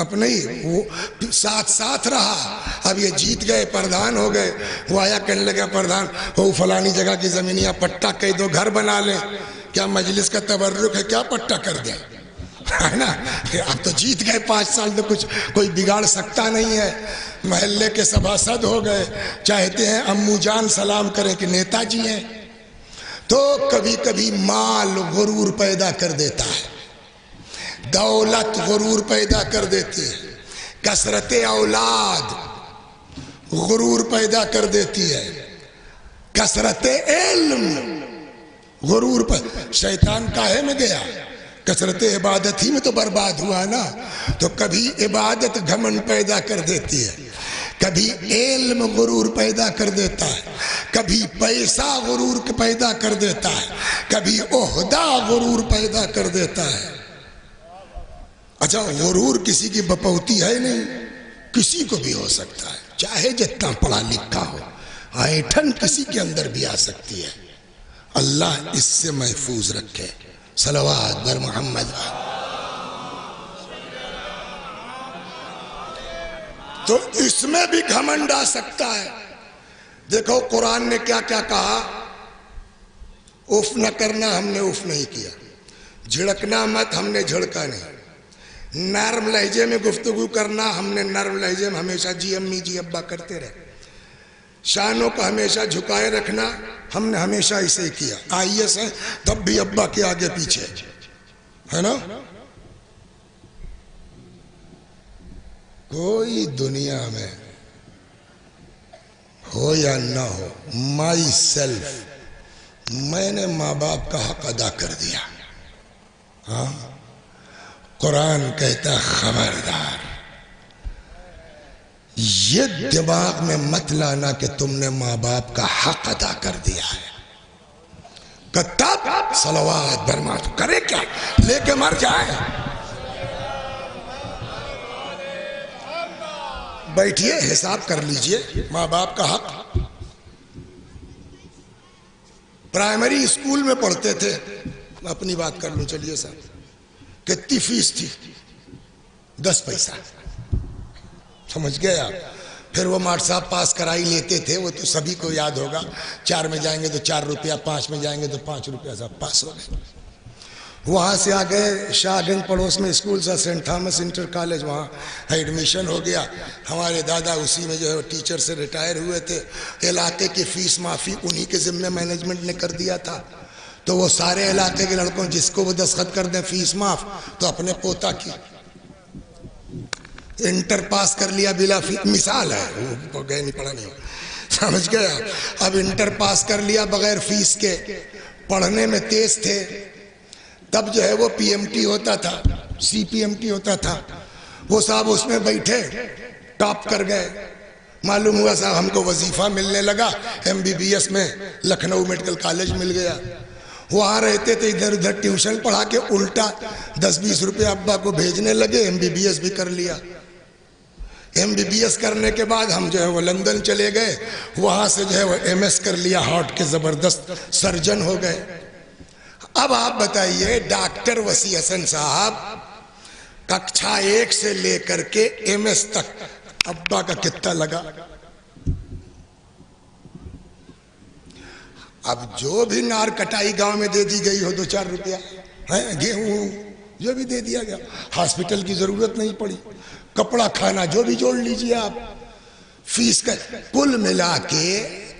اپنے ہی وہ ساتھ رہا، اب یہ جیت گئے پردھان ہو گئے، وہ آیا کہنے لگا پردھان وہ فلانی جگہ کی زمینیاں پٹا کہہ دو گھر بنا لیں، کیا مجلس کا تبرک ہے کیا پٹا کر دیں، ہے نا۔ اب تو جیت گئے 5 سال تو کچھ کوئی بگاڑ سکتا نہیں ہے۔ محلے کے سبھاسد ہو گئے، چاہتے ہیں امو جان سلام کریں کہ نیتا جی ہیں۔ تو کبھی کبھی مال غرور پیدا کر دیتا ہے، دولت غرور پیدا کر دیتی ہے، کثرت اولاد غرور پیدا کر دیتی ہے، کثرت علم غرور شیطان کاہے میں گیا، کثرت عبادت ہی میں تو برباد ہوا نا۔ تو کبھی عبادت گھمنڈ پیدا کر دیتی ہے، کبھی علم غرور پیدا کر دیتا ہے، کبھی پیسہ غرور پیدا کر دیتا ہے، کبھی عہدہ غرور پیدا کر دیتا ہے۔ اچھا غرور کسی کی بپوتی ہے نہیں، کسی کو بھی ہو سکتا ہے، چاہے جتنا پڑھا لکھا ہو، ایٹھن کسی کے اندر بھی آ سکتی ہے۔ اللہ اس سے محفوظ رکھے۔ صلوات بر محمد۔ تو اس میں بھی گھمنڈ آ سکتا ہے۔ دیکھو قرآن نے کیا کیا کہا، اف نہ کرنا ہم نے اف نہیں کیا، جھڑکنا مت ہم نے جھڑکا نہیں، نرم لہجے میں گفتگو کرنا ہم نے نرم لہجے میں ہمیشہ جی امی جی ابا کرتے رہے، شانوں کو ہمیشہ جھکائے رکھنا ہم نے ہمیشہ اسے ہی کیا۔ آئیے سے تب بھی ابا کے آگے پیچھے ہے نا۔ کوئی دنیا میں ہو یا نہ ہو، مائی سیلف، میں نے ماں باپ کا حق ادا کر دیا۔ ہاں قرآن کہتا خبردار یہ دماغ میں مت لانا کہ تم نے ماں باپ کا حق ادا کر دیا ہے۔ کتاب صلوات برمات کرے کیا، لے کے مر جائے۔ بیٹھئے حساب کر لیجئے، ماں باپ کا حق۔ پرائمری اسکول میں پڑھتے تھے، اپنی بات کر لوں چلیے صاحب، کتنی فیس تھی؟ 10 پیسہ، سمجھ گئے آپ؟ پھر وہ ماٹ صاحب پاس کرائی لیتے تھے، وہ تو سبھی کو یاد ہوگا، 4 میں جائیں گے تو 4 روپیہ، 5 میں جائیں گے تو 5 روپیہ، صاحب پاس ہو گئے۔ وہاں سے آ گئے شاہ گنج پڑوس میں اسکول تھا سینٹ تھامس انٹر کالج، وہاں ایڈمیشن ہو گیا. ہمارے دادا اسی میں جو ہے ٹیچر سے ریٹائر ہوئے تھے. علاقے کی فیس معافی انہی کے ذمہ مینجمنٹ نے کر دیا تھا. تو وہ سارے علاقے کے لڑکوں جس کو وہ دستخط کر دیں فیس معاف، تو اپنے پوتا کی انٹر پاس کر لیا بلا فیس. مثال ہے، وہ گئے نہیں پڑھا نہیں، سمجھ گیا. اب انٹر پاس کر لیا بغیر فیس کے. پڑھنے میں تیز تھے. تب جو ہے وہ پی ایم ٹی ہوتا تھا، سی پی ایم ٹی ہوتا تھا. وہ صاحب اس میں بیٹھے ٹاپ کر گئے. معلوم ہوا صاحب ہم کو وظیفہ ملنے لگا ایم بی بی ایس میں، لکھنؤ میڈیکل کالج مل گیا. وہاں رہتے تھے، ادھر ادھر ٹیوشن پڑھا کے الٹا 10-20 روپے ابا کو بھیجنے لگے. ایم بی بی ایس بھی کر لیا. ایم بی بی ایس کرنے کے بعد ہم جو ہے وہ لندن چلے گئے. وہاں سے جو ہے وہ ایم ایس کر لیا، ہارٹ کے زبردست سرجن ہو گئے. اب آپ بتائیے ڈاکٹر وسیع حسن صاحب ککشا 1 سے لے کر کے ایم ایس تک ابا کا کتنا لگا. اب جو بھی نار کٹائی گاؤں میں دے دی گئی ہو 2-4 روپیہ، گیہوں جو بھی دے دیا گیا، ہاسپٹل کی ضرورت نہیں پڑی. کپڑا کھانا جو بھی جوڑ لیجئے آپ، فیس کا کل ملا کے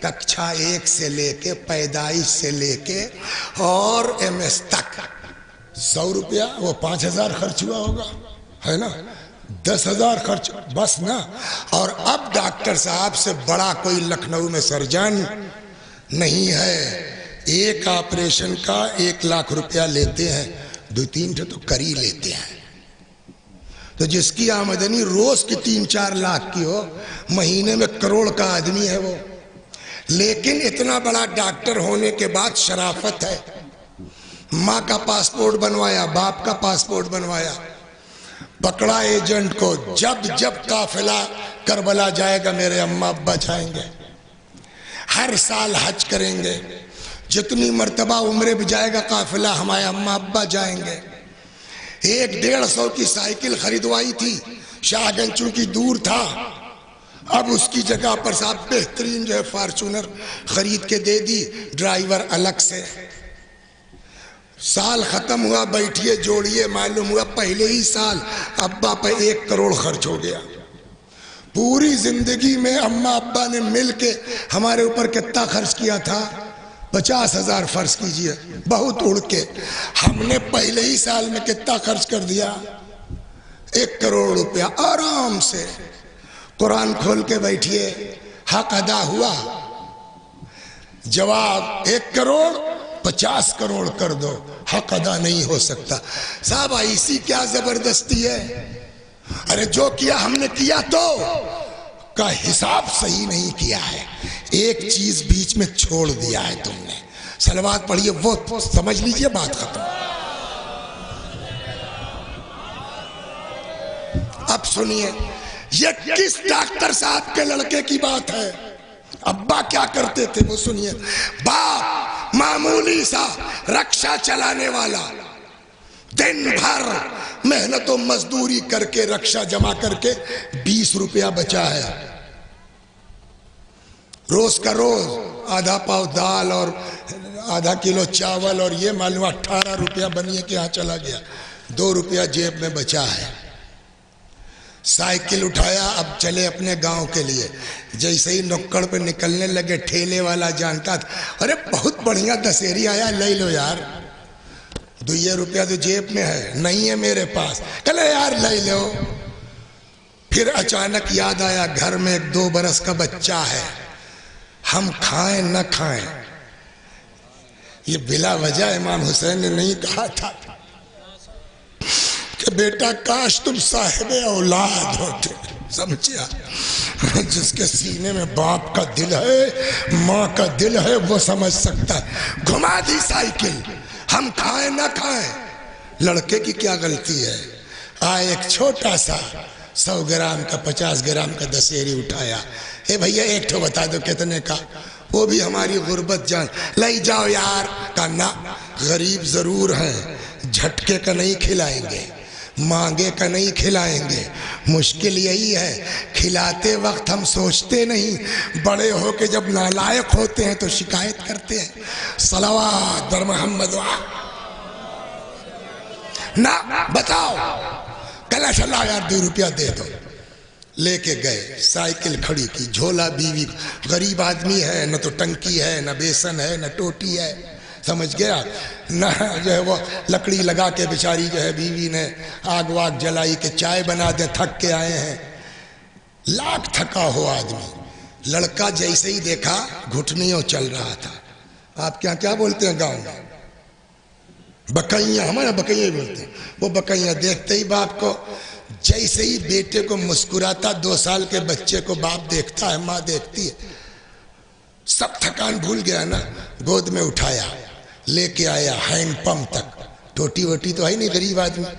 ککشا 1 سے لے کے پیدائش سے لے کے اور ایم ایس تک 100 روپیہ، وہ 5,000 خرچ ہوا ہوگا، ہے نا؟ 10,000 خرچ بس نا. اور اب ڈاکٹر صاحب سے بڑا کوئی لکھنؤ میں سرجن نہیں ہے. ایک آپریشن کا 1 لاکھ روپیہ لیتے ہیں، 2-3 تو کر ہی لیتے ہیں. تو جس کی آمدنی روز کی 3-4 لاکھ کی ہو، مہینے میں کروڑ کا آدمی ہے وہ. لیکن اتنا بڑا ڈاکٹر ہونے کے بعد شرافت ہے. ماں کا پاسپورٹ بنوایا، باپ کا پاسپورٹ بنوایا، پکڑا ایجنٹ کو. جب قافلہ کربلا جائے گا میرے اماں ابا جائیں گے. ہر سال حج کریں گے. جتنی مرتبہ عمرے بھی جائے گا قافلہ ہمارے اماں ابا جائیں گے. 100-150 کی سائیکل خریدوائی تھی، شاہ گنج چونکہ دور تھا. اب اس کی جگہ پر صاحب بہترین جو ہے فارچونر خرید کے دے دی، ڈرائیور الگ سے. سال ختم ہوا، بیٹھیے جوڑیے، معلوم ہوا پہلے ہی سال ابا پہ 1 کروڑ خرچ ہو گیا. پوری زندگی میں اماں ابا نے مل کے ہمارے اوپر کتنا خرچ کیا تھا؟ 50,000 فرض کیجئے، بہت اڑ کے. ہم نے پہلے ہی سال میں کتنا خرچ کر دیا؟ 1 کروڑ روپیہ آرام سے. قرآن کھول کے بیٹھیے، حق ادا ہوا؟ جواب 1 کروڑ 50 کروڑ کر دو، حق ادا نہیں ہو سکتا. صاحب ایسی کیا زبردستی ہے؟ ارے جو کیا ہم نے کیا تو کا حساب صحیح نہیں کیا ہے. ایک چیز بیچ میں چھوڑ دیا ہے تم نے. صلوات پڑھیے، وہ سمجھ لیجئے بات ختم. اب سنیے، یہ کس ڈاکٹر صاحب کے لڑکے کی بات ہے؟ ابا کیا کرتے تھے وہ سنیے. باپ معمولی سا رکشا چلانے والا، دن بھر محنت و مزدوری کر کے رکشا جمع کر کے 20 روپیہ بچا ہے. روز کا روز آدھا پاؤ دال اور آدھا کلو چاول اور یہ معلوم 18 روپیہ بنیے کے یہاں چلا گیا. 2 روپیہ جیب میں بچا ہے. سائیکل اٹھایا، اب چلے اپنے گاؤں کے لیے. جیسے ہی نکڑ پہ نکلنے لگے ٹھیلے والا جانتا تھا، ارے بہت بڑھیا دسہری آیا، لے لو یار. 2 روپیہ تو جیب میں ہے، نہیں ہے میرے پاس. کہلے یار لے لو. پھر اچانک یاد آیا گھر میں 1 2 برس کا بچہ ہے، ہم کھائیں نہ کھائیں. یہ بلا وجہ امام حسین نے نہیں کہا تھا کہ بیٹا کاش تم صاحب اولاد ہوتے. سمجھیا؟ جس کے سینے میں باپ کا دل ہے، ماں کا دل ہے، وہ سمجھ سکتا ہے. گھما دی سائیکل، ہم کھائیں نہ کھائیں. لڑکے کی کیا غلطی ہے؟ آئے ایک چھوٹا سا 100 گرام کا 50 گرام کا دسہری اٹھایا. اے بھیا 1 ٹھو بتا دو کتنے کا؟ وہ بھی ہماری غربت جان. لے جاؤ یار. کہا نا، غریب ضرور ہیں، جھٹکے کا نہیں کھلائیں گے، مانگے کا نہیں کھلائیں گے. مشکل یہی ہے کھلاتے وقت ہم سوچتے نہیں، بڑے ہو کے جب نالائق ہوتے ہیں تو شکایت کرتے ہیں. صلوات بر محمد. نہ بتاؤ، کہنا چلا یار 2 روپیہ دے دو، لے کے گئے، سائیکل کھڑی کی، جھولا بیوی، غریب آدمی ہے، نہ تو ٹنکی ہے، نہ بیسن ہے، نہ ٹوٹی ہے، سمجھ گیا، نہ جو ہے وہ لکڑی لگا کے بیچاری جو ہے بیوی نے آگ واگ جلائی کہ چائے بنا دیں، تھک کے آئے ہیں، لاکھ تھکا ہوا آدمی، لڑکا جیسے ہی دیکھا گھٹنیوں چل رہا تھا، آپ کیا کیا بولتے ہیں گاؤں میں؟ بکیاں، ہمارے بکیاں بولتے ہیں، وہ بکیاں دیکھتے ہی باپ کو، جیسے ہی بیٹے کو مسکراتا 2 سال کے بچے کو باپ دیکھتا ہے، ماں دیکھتی ہے، سب تھکان بھول گیا نا، گود میں اٹھایا، لے کے آیا ہینڈ پمپ تک، ٹوٹی ووٹی تو ہے نہیں غریب آدمی،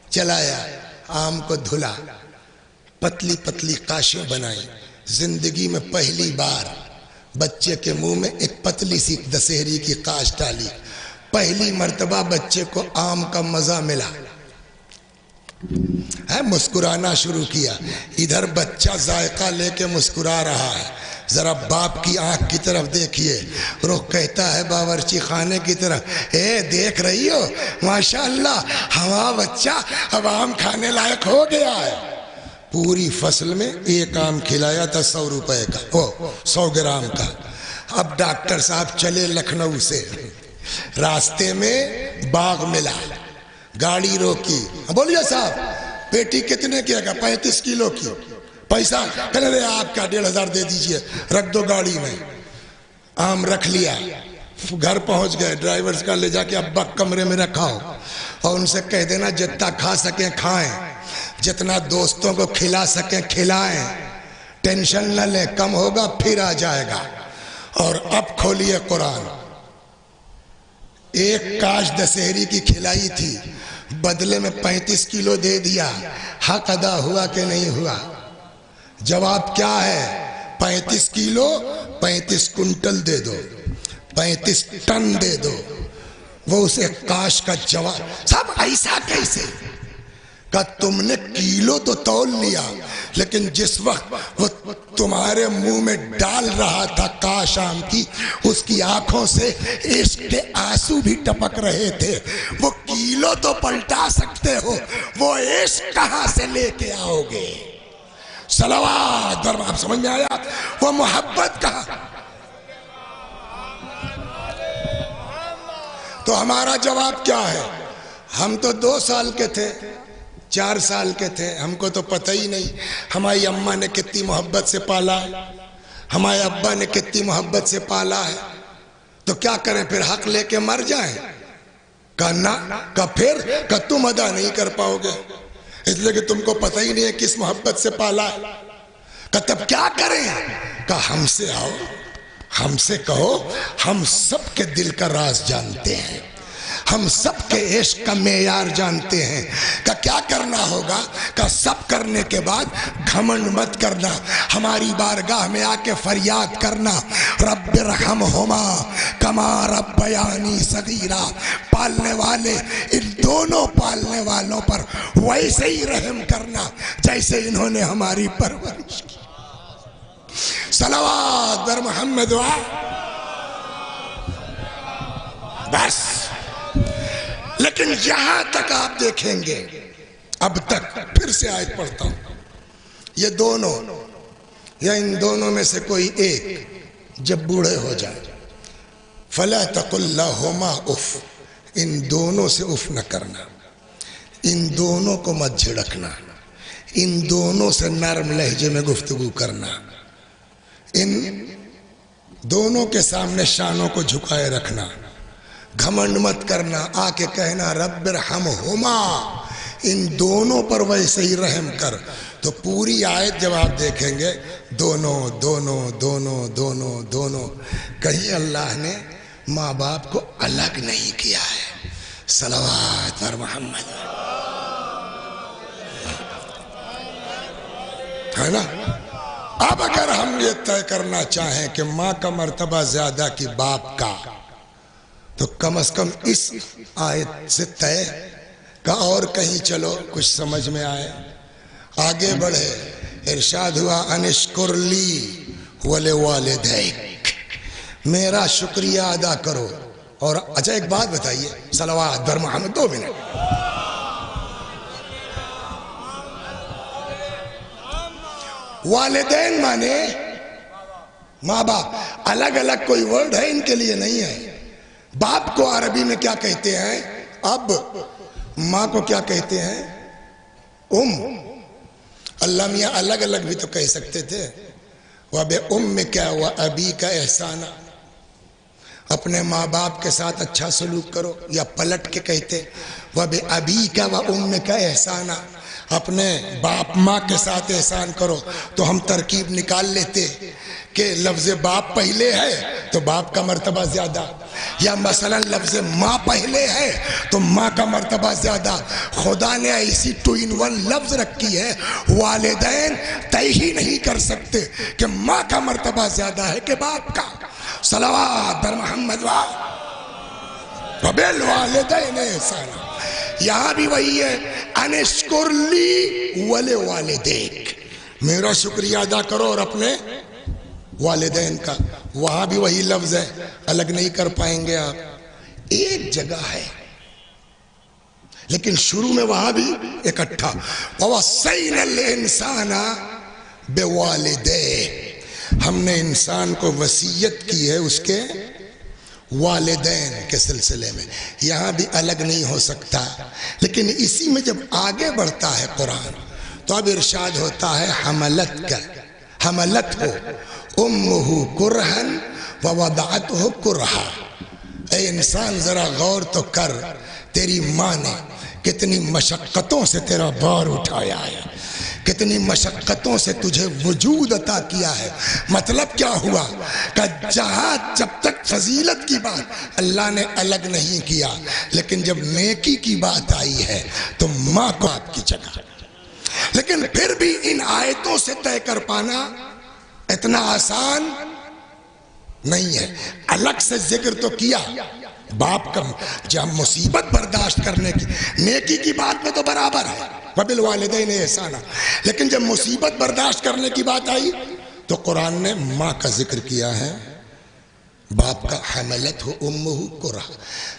چلایا، آم کو دھلا، پتلی پتلی قاشیں بنائی، زندگی میں پہلی بار بچے کے منہ میں ایک پتلی سی دسہری کی قاش ڈالی، پہلی مرتبہ بچے کو آم کا مزہ ملا، مسکرانا شروع کیا، ادھر بچہ ذائقہ لے کے مسکرا رہا ہے، ذرا باپ کی آنکھ کی طرف دیکھیے، رخ کہتا ہے باورچی خانے کی طرف، دیکھ رہی ہو ماشاءاللہ ہمارا بچہ اب آم کھانے لائق ہو گیا ہے، پوری فصل میں ایک آم کھلایا تھا 100 روپے کا، 100 گرام کا، اب ڈاکٹر صاحب چلے لکھنؤ سے، راستے میں باغ ملا، گاڑی روکی، بولیے صاحب پیٹی کتنے کی ہے؟ 35 کلو کی، پیسہ کہنے رہے آپ کا 1500 دے دیجئے، رکھ دو گاڑی میں، آم رکھ لیا، گھر پہنچ گئے، ڈرائیور کا لے جا کے ابا کمرے میں رکھاؤ اور ان سے کہہ دینا جتنا کھا سکیں کھائیں، جتنا دوستوں کو کھلا سکیں کھلائیں، ٹینشن نہ لیں، کم ہوگا پھر آ جائے گا، اور اب کھولیے قرآن، ایک کاش دسہری کی کھلائی تھی، بدلے میں 35 کلو دے دیا، حق ادا ہوا کہ نہیں ہوا؟ جواب کیا ہے؟ 35 کلو 35 کنٹل دے دو، 35 ٹن دے دو، وہ اسے کاش کا جواب، سب ایسا کیسے؟ کہ تم نے کیلو تو تول لیا، لیکن جس وقت وہ تمہارے منہ میں ڈال رہا تھا کاش آم کی، اس کی آنکھوں سے عشق کے آنسو بھی ٹپک رہے تھے، وہ کیلو تو پلٹا سکتے ہو، وہ عشق کہاں سے لے کے آؤ گے؟ صلوات، آپ سمجھ میں آیا؟ وہ محبت کہاں؟ تو ہمارا جواب کیا ہے؟ ہم تو 2 سال کے تھے، 4 سال کے تھے، ہم کو تو پتہ ہی نہیں ہماری اماں نے کتنی محبت سے پالا ہے، ہمارے ابا نے کتنی محبت سے پالا ہے، تو کیا کریں پھر؟ حق لے کے مر جائیں؟ کہا نہ، کہا پھر؟ کہا تم ادا نہیں کر پاؤ گے، اس لیے کہ تم کو پتہ ہی نہیں ہے کس محبت سے پالا ہے، کہا تب کیا کریں؟ کہا ہم سے آؤ، ہم سے کہو، ہم سب کے دل کا راز جانتے ہیں، ہم سب کے عشق کا معیار جانتے ہیں، کہ کیا کرنا ہوگا؟ کہ سب کرنے کے بعد گھمنڈ مت کرنا، ہماری بارگاہ میں آ کے فریاد کرنا، رب ارحمہما کما ربیانی صغیرا، پالنے والے ان دونوں پالنے والوں پر ویسے ہی رحم کرنا جیسے انہوں نے ہماری پرورش کی۔ صلوات بر محمد بس۔ لیکن یہاں تک آپ دیکھیں گے، اب تک پھر سے آیت پڑھتا ہوں، یہ دونوں یا ان دونوں میں سے کوئی ایک جب بوڑھے ہو جائے، فَلَا تَقُلْ لَهُمَا اُف، ان دونوں سے اف نہ کرنا، ان دونوں کو مت جھڑکنا، ان دونوں سے نرم لہجے میں گفتگو کرنا، ان دونوں کے سامنے شانوں کو جھکائے رکھنا، گھمنڈ مت کرنا، آ کے کہنا رب ارحمہما، ان دونوں پر ویسے ہی رحم کر۔ تو پوری آیت جب آپ دیکھیں گے، دونوں دونوں دونوں دونوں دونوں، کہیں اللہ نے ماں باپ کو الگ نہیں کیا ہے۔ صلوات پر محمد، ہے نا؟ اب اگر ہم یہ طے کرنا چاہیں کہ ماں کا مرتبہ زیادہ کی باپ کا، تو کم از کم اس آیت سے طے کا، اور کہیں چلو کچھ سمجھ میں آئے، آگے بڑھے، ارشاد ہوا انشکر لی ولوالدیک، میرا شکریہ ادا کرو۔ اور اچھا ایک بات بتائیے، صلوات بر محمد، 2 منٹ، والدین مانے ماں باپ، الگ الگ کوئی ورڈ ہے ان کے لیے نہیں ہے۔ باپ کو عربی میں کیا کہتے ہیں؟ اب۔ ماں کو کیا کہتے ہیں؟ اللہ میاں الگ الگ بھی تو کہہ سکتے تھے، وَبِأُمِّكَ وَأَبِيكَ احسانا، اپنے ماں باپ کے ساتھ اچھا سلوک کرو، یا پلٹ کے کہتے وَبِأَبِيكَ وَأُمِّكَ احسانا، اپنے باپ ماں کے ساتھ احسان کرو۔ تو ہم ترکیب نکال لیتے کہ لفظ باپ پہلے ہے تو باپ کا مرتبہ زیادہ، یا مثلا لفظ ماں پہلے ہے تو ماں کا مرتبہ زیادہ۔ خدا نے ایسی 2 in 1 لفظ رکھی ہے، والدین طے ہی نہیں کر سکتے کہ ماں کا مرتبہ زیادہ ہے کہ باپ کا۔ صلوات بر محمد وبالوالدین احسانا۔ یہاں بھی وہی ہے، ان اشکر لی ولوالدیک، میرا شکریہ ادا کرو اور اپنے والدین کا۔ وہاں بھی وہی لفظ ہے، الگ نہیں کر پائیں گے آپ۔ ایک جگہ ہے لیکن شروع میں وہاں بھی اکٹھا، وَوَصَّيْنَا الْإِنسَانَ بِوَالِدَيْهِ، ہم نے انسان کو وصیت کی ہے اس کے والدین کے سلسلے میں۔ یہاں بھی الگ نہیں ہو سکتا، لیکن اسی میں جب آگے بڑھتا ہے قرآن تو اب ارشاد ہوتا ہے حملت کا، حملت ہو امہ کرہن ووضعتہ کرہا۔ اے انسان ذرا غور تو کر، تیری ماں نے کتنی مشقتوں سے تیرا بار اٹھایا ہے، کتنی مشقتوں سے تجھے وجود عطا کیا ہے۔ مطلب کیا ہوا کہ جہاں جب تک فضیلت کی بات اللہ نے الگ نہیں کیا، لیکن جب نیکی کی بات آئی ہے تو ماں کو آپ کی جگہ۔ لیکن پھر بھی ان آیتوں سے طے کر پانا اتنا آسان نہیں ہے۔ الگ سے ذکر تو کیا باپ کا، جب مصیبت برداشت کرنے کی، نیکی کی بات میں تو برابر ہے وَبِالْوَالِدَيْنِ احسانا، لیکن جب مصیبت برداشت کرنے کی بات آئی تو قرآن نے ماں کا ذکر کیا ہے، باپ کا حملت ہو امہ کرہ۔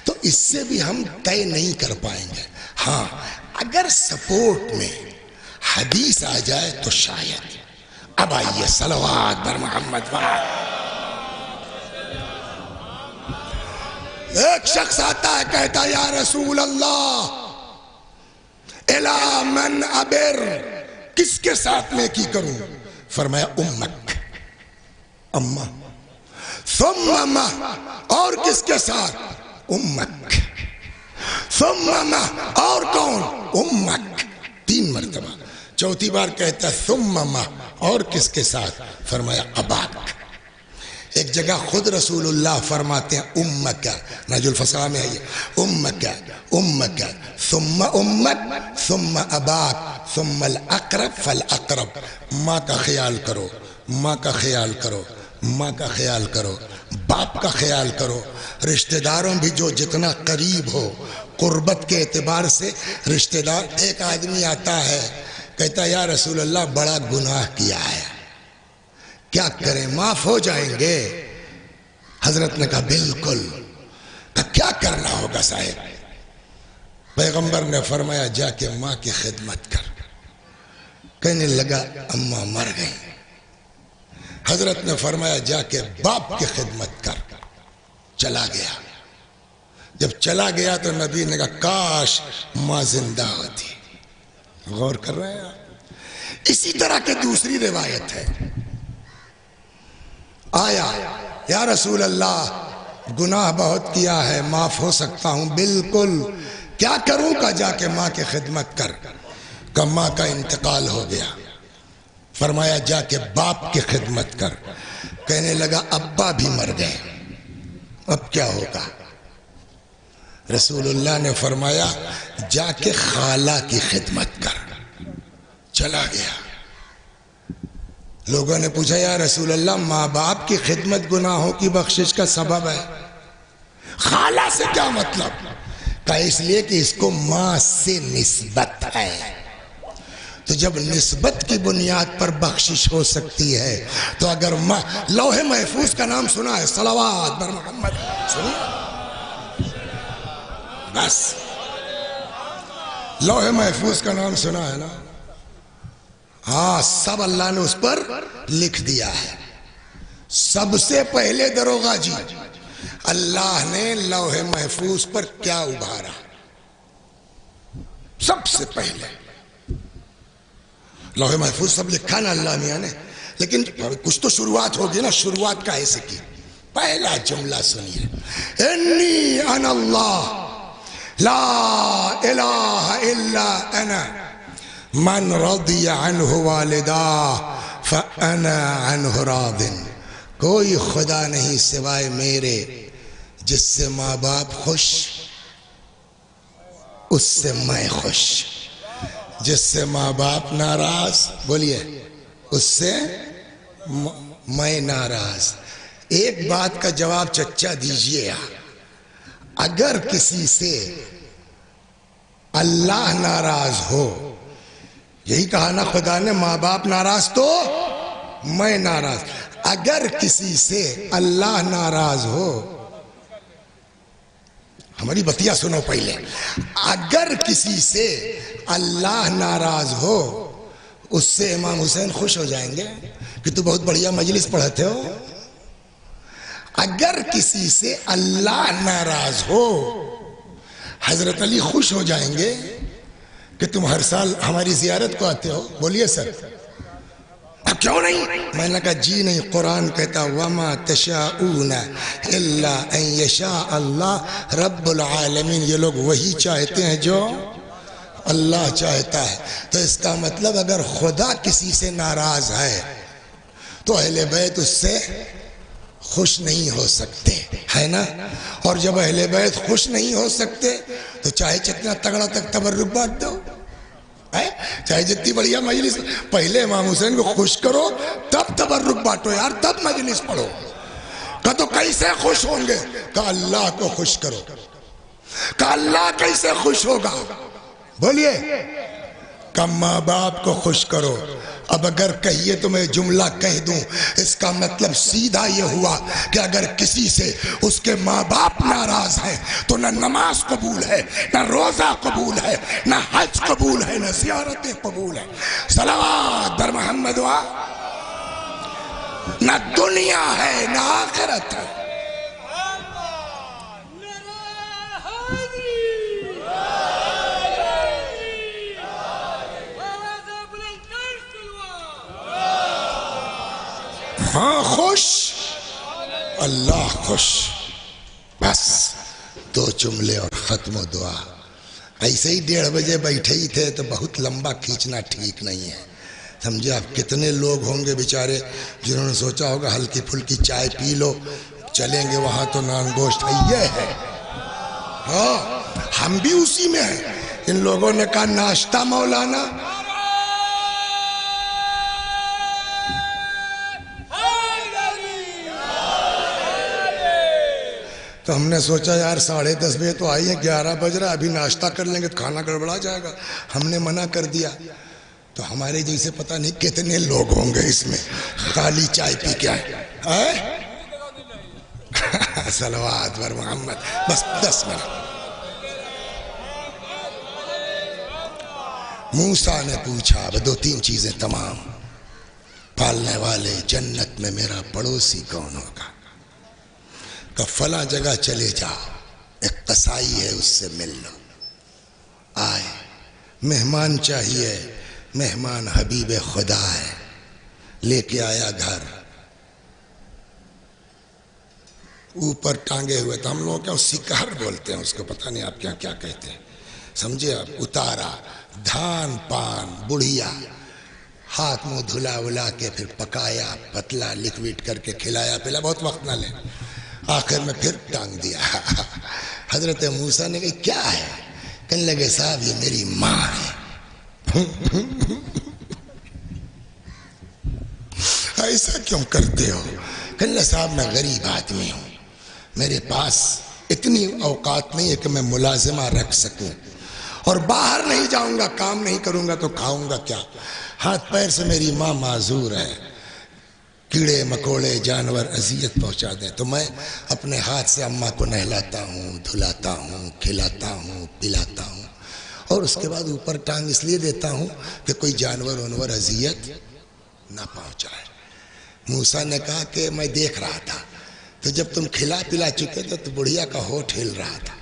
تو اس سے بھی ہم طے نہیں کر پائیں گے۔ ہاں اگر سپورٹ میں حدیث آ جائے تو شاید۔ اب آئیے صلوات بر محمد۔ ایک شخص آتا ہے کہتا یا رسول اللہ الا من ابر، کس کے ساتھ نیکی کروں؟ فرمایا امک، اماں، ثم ما، اور کس کے ساتھ؟ امک، ثم ما، اور کون؟ امک، 3 مرتبہ۔ چوتھی بار کہتا ثم ما، اور کس کے ساتھ؟ فرمایا اباک۔ ایک جگہ خود رسول اللہ فرماتے ہیں امک، نہج الفصاحہ میں ہے یہ، امک امک ثم امک ثم اباک ثم الاقرب فالاقرب۔ ماں کا خیال کرو، ماں کا خیال کرو، ماں کا خیال کرو، باپ کا خیال کرو۔ رشتہ داروں بھی جو جتنا قریب ہو قربت کے اعتبار سے رشتہ دار۔ ایک آدمی آتا ہے کہتا یا رسول اللہ بڑا گناہ کیا ہے، کیا کریں، معاف ہو جائیں گے؟ حضرت نے کہا بالکل۔ کیا کرنا ہوگا صاحب؟ پیغمبر نے فرمایا جا کے ماں کی خدمت کر۔ کہنے لگا اماں مر گئی۔ حضرت نے فرمایا جا کے باپ کی خدمت کر۔ چلا گیا۔ جب چلا گیا تو نبی نے کہا کاش ماں زندہ ہوتی۔ غور کر رہے ہیں آپ؟ اسی طرح کے دوسری روایت ہے، آیا یا رسول اللہ گناہ بہت کیا ہے، معاف ہو سکتا ہوں؟ بالکل۔ کیا کروں؟ کا جا کے ماں کی خدمت کر۔ کہ ماں کا انتقال ہو گیا۔ فرمایا جا کے باپ کی خدمت کر۔ کہنے لگا ابا بھی مر گئے، اب کیا ہوگا؟ رسول اللہ نے فرمایا جا کے خالہ کی خدمت کر۔ چلا گیا۔ لوگوں نے پوچھا یا رسول اللہ ماں باپ کی خدمت گناہوں کی بخشش کا سبب ہے، خالہ سے کیا مطلب؟ کہا اس لیے کہ اس کو ماں سے نسبت ہے، تو جب نسبت کی بنیاد پر بخشش ہو سکتی ہے تو اگر ماں، لوح محفوظ کا نام سنا ہے؟ صلوات بر محمد سنی؟ بس لوح محفوظ کا نام سنا ہے نا؟ ہاں سب اللہ نے اس پر لکھ دیا ہے. سب سے پہلے دروغہ جی اللہ نے لوح محفوظ پر کیا ابھارا؟ سب سے پہلے لوح محفوظ سب لکھا نا اللہ میاں نے، لیکن کچھ تو شروعات ہوگی نا. شروعات کا ایسے کی پہلا جملہ سنیے، انی انا اللہ لا الہ الا انا من رضی عنہ والدہ فانا عنہ راض. کوئی خدا نہیں سوائے میرے، جس سے ماں باپ خوش اس سے میں خوش، جس سے ماں باپ ناراض بولیے اس سے میں ناراض. ایک بات کا جواب چچا دیجئے، اگر کسی سے اللہ ناراض ہو، یہی کہا نا خدا نے ماں باپ ناراض تو میں ناراض، اگر کسی سے اللہ ناراض ہو، ہماری بتیا سنو پہلے، اگر کسی سے اللہ ناراض ہو اس سے امام حسین خوش ہو جائیں گے کہ تو بہت بڑھیا مجلس پڑھتے ہو. اگر کسی سے اللہ ناراض ہو حضرت علی خوش ہو جائیں گے کہ تم ہر سال ہماری زیارت کو آتے ہو. بولیے سر کیوں نہیں؟ میں نے کہا جی نہیں، قرآن کہتا وَمَا تَشَاءُونَ إِلَّا أَن يَشَاءَ اللَّهُ رَبُّ الْعَالَمِينَ. یہ لوگ وہی چاہتے ہیں جو اللہ چاہتا ہے. تو اس کا مطلب اگر خدا کسی سے ناراض ہے تو اہل بیت اس سے خوش نہیں ہو سکتے، ہے نا. اور جب اہل بیت خوش نہیں ہو سکتے تو چاہے جتنا تگڑا تک تبرک بانٹ دو، چاہے جتنی بڑھیا مجلس، پہلے امام حسین کو خوش کرو تب تبرک بانٹو یار، تب مجلس پڑھو. کہا تو کیسے خوش ہوں گے؟ کہا اللہ کو خوش کرو. کہا اللہ کیسے خوش ہوگا؟ بولیے کہ ماں باپ کو خوش کرو. اب اگر کہیے تو میں جملہ کہہ دوں، اس کا مطلب سیدھا یہ ہوا کہ اگر کسی سے اس کے ماں باپ ناراض ہیں تو نہ نماز قبول ہے، نہ روزہ قبول ہے، نہ حج قبول ہے، نہ زیارتیں قبول ہے. صلوات بر محمد وا، نہ دنیا ہے نہ آخرت ہے. ہاں خوش، اللہ خوش. بس دو جملے اور ختم و دعا. ایسے ہی 1:30 بجے بیٹھے ہی تھے تو بہت لمبا کھینچنا ٹھیک نہیں ہے. سمجھے آپ کتنے لوگ ہوں گے بیچارے جنہوں نے سوچا ہوگا ہلکی پھلکی چائے پی لو، چلیں گے وہاں تو نان گوشت ہے. یہ ہے ہاں، ہم بھی اسی میں ہیں. ان لوگوں نے کہا ناشتہ مولانا، تو ہم نے سوچا یار 10:30 بجے تو آئی ہیں، 11 بج رہا، ابھی ناشتہ کر لیں گے تو کھانا گڑبڑا جائے گا. ہم نے منع کر دیا. تو ہمارے جیسے پتہ نہیں کتنے لوگ ہوں گے اس میں خالی چائے پی کے آئے. صلوات بر محمد. بس 10 منٹ. موسیٰ نے پوچھا 2-3 چیزیں تمام، پالنے والے جنت میں میرا پڑوسی کون ہوگا؟ کہ فلاں جگہ چلے جاؤ، ایک قصائی ہے اس سے مل لو. آئے، مہمان چاہیے، مہمان حبیب خدا ہے، لے کے آیا گھر، اوپر ٹانگے ہوئے تھے. ہم لوگ کیا سکہر بولتے ہیں اس کو، پتہ نہیں آپ کیا کہتے ہیں، سمجھے آپ. اتارا دھان پان بڑھیا، ہاتھ منہ دھلا ولا کے پھر پکایا، پتلا لکوڈ کر کے کھلایا پلا. بہت وقت نہ لے، آخر میں پھر ٹانگ دیا. حضرت موسیٰ نے کہا کیا ہے؟ کہنے لگے صاحب یہ میری ماں ہے. ایسا کیوں کرتے ہو؟ کہنے لگے صاحب میں غریب آدمی ہوں، میرے پاس اتنی اوقات نہیں ہے کہ میں ملازمہ رکھ سکوں، اور باہر نہیں جاؤں گا، کام نہیں کروں گا تو کھاؤں گا کیا؟ ہاتھ پیر سے میری ماں معذور ہے، کیڑے مکوڑے جانور اذیت پہنچا دیں تو میں اپنے ہاتھ سے اماں کو نہلاتا ہوں، دھلاتا ہوں، کھلاتا ہوں، پلاتا ہوں. اور اس کے بعد اوپر ٹانگ اس لیے دیتا ہوں کہ کوئی جانور وانور اذیت نہ پہنچائے۔ موسیٰ نے کہا کہ میں دیکھ رہا تھا، تو جب تم کھلا پلا چکے تھے تو بڑھیا کا ہونٹ ہل رہا تھا،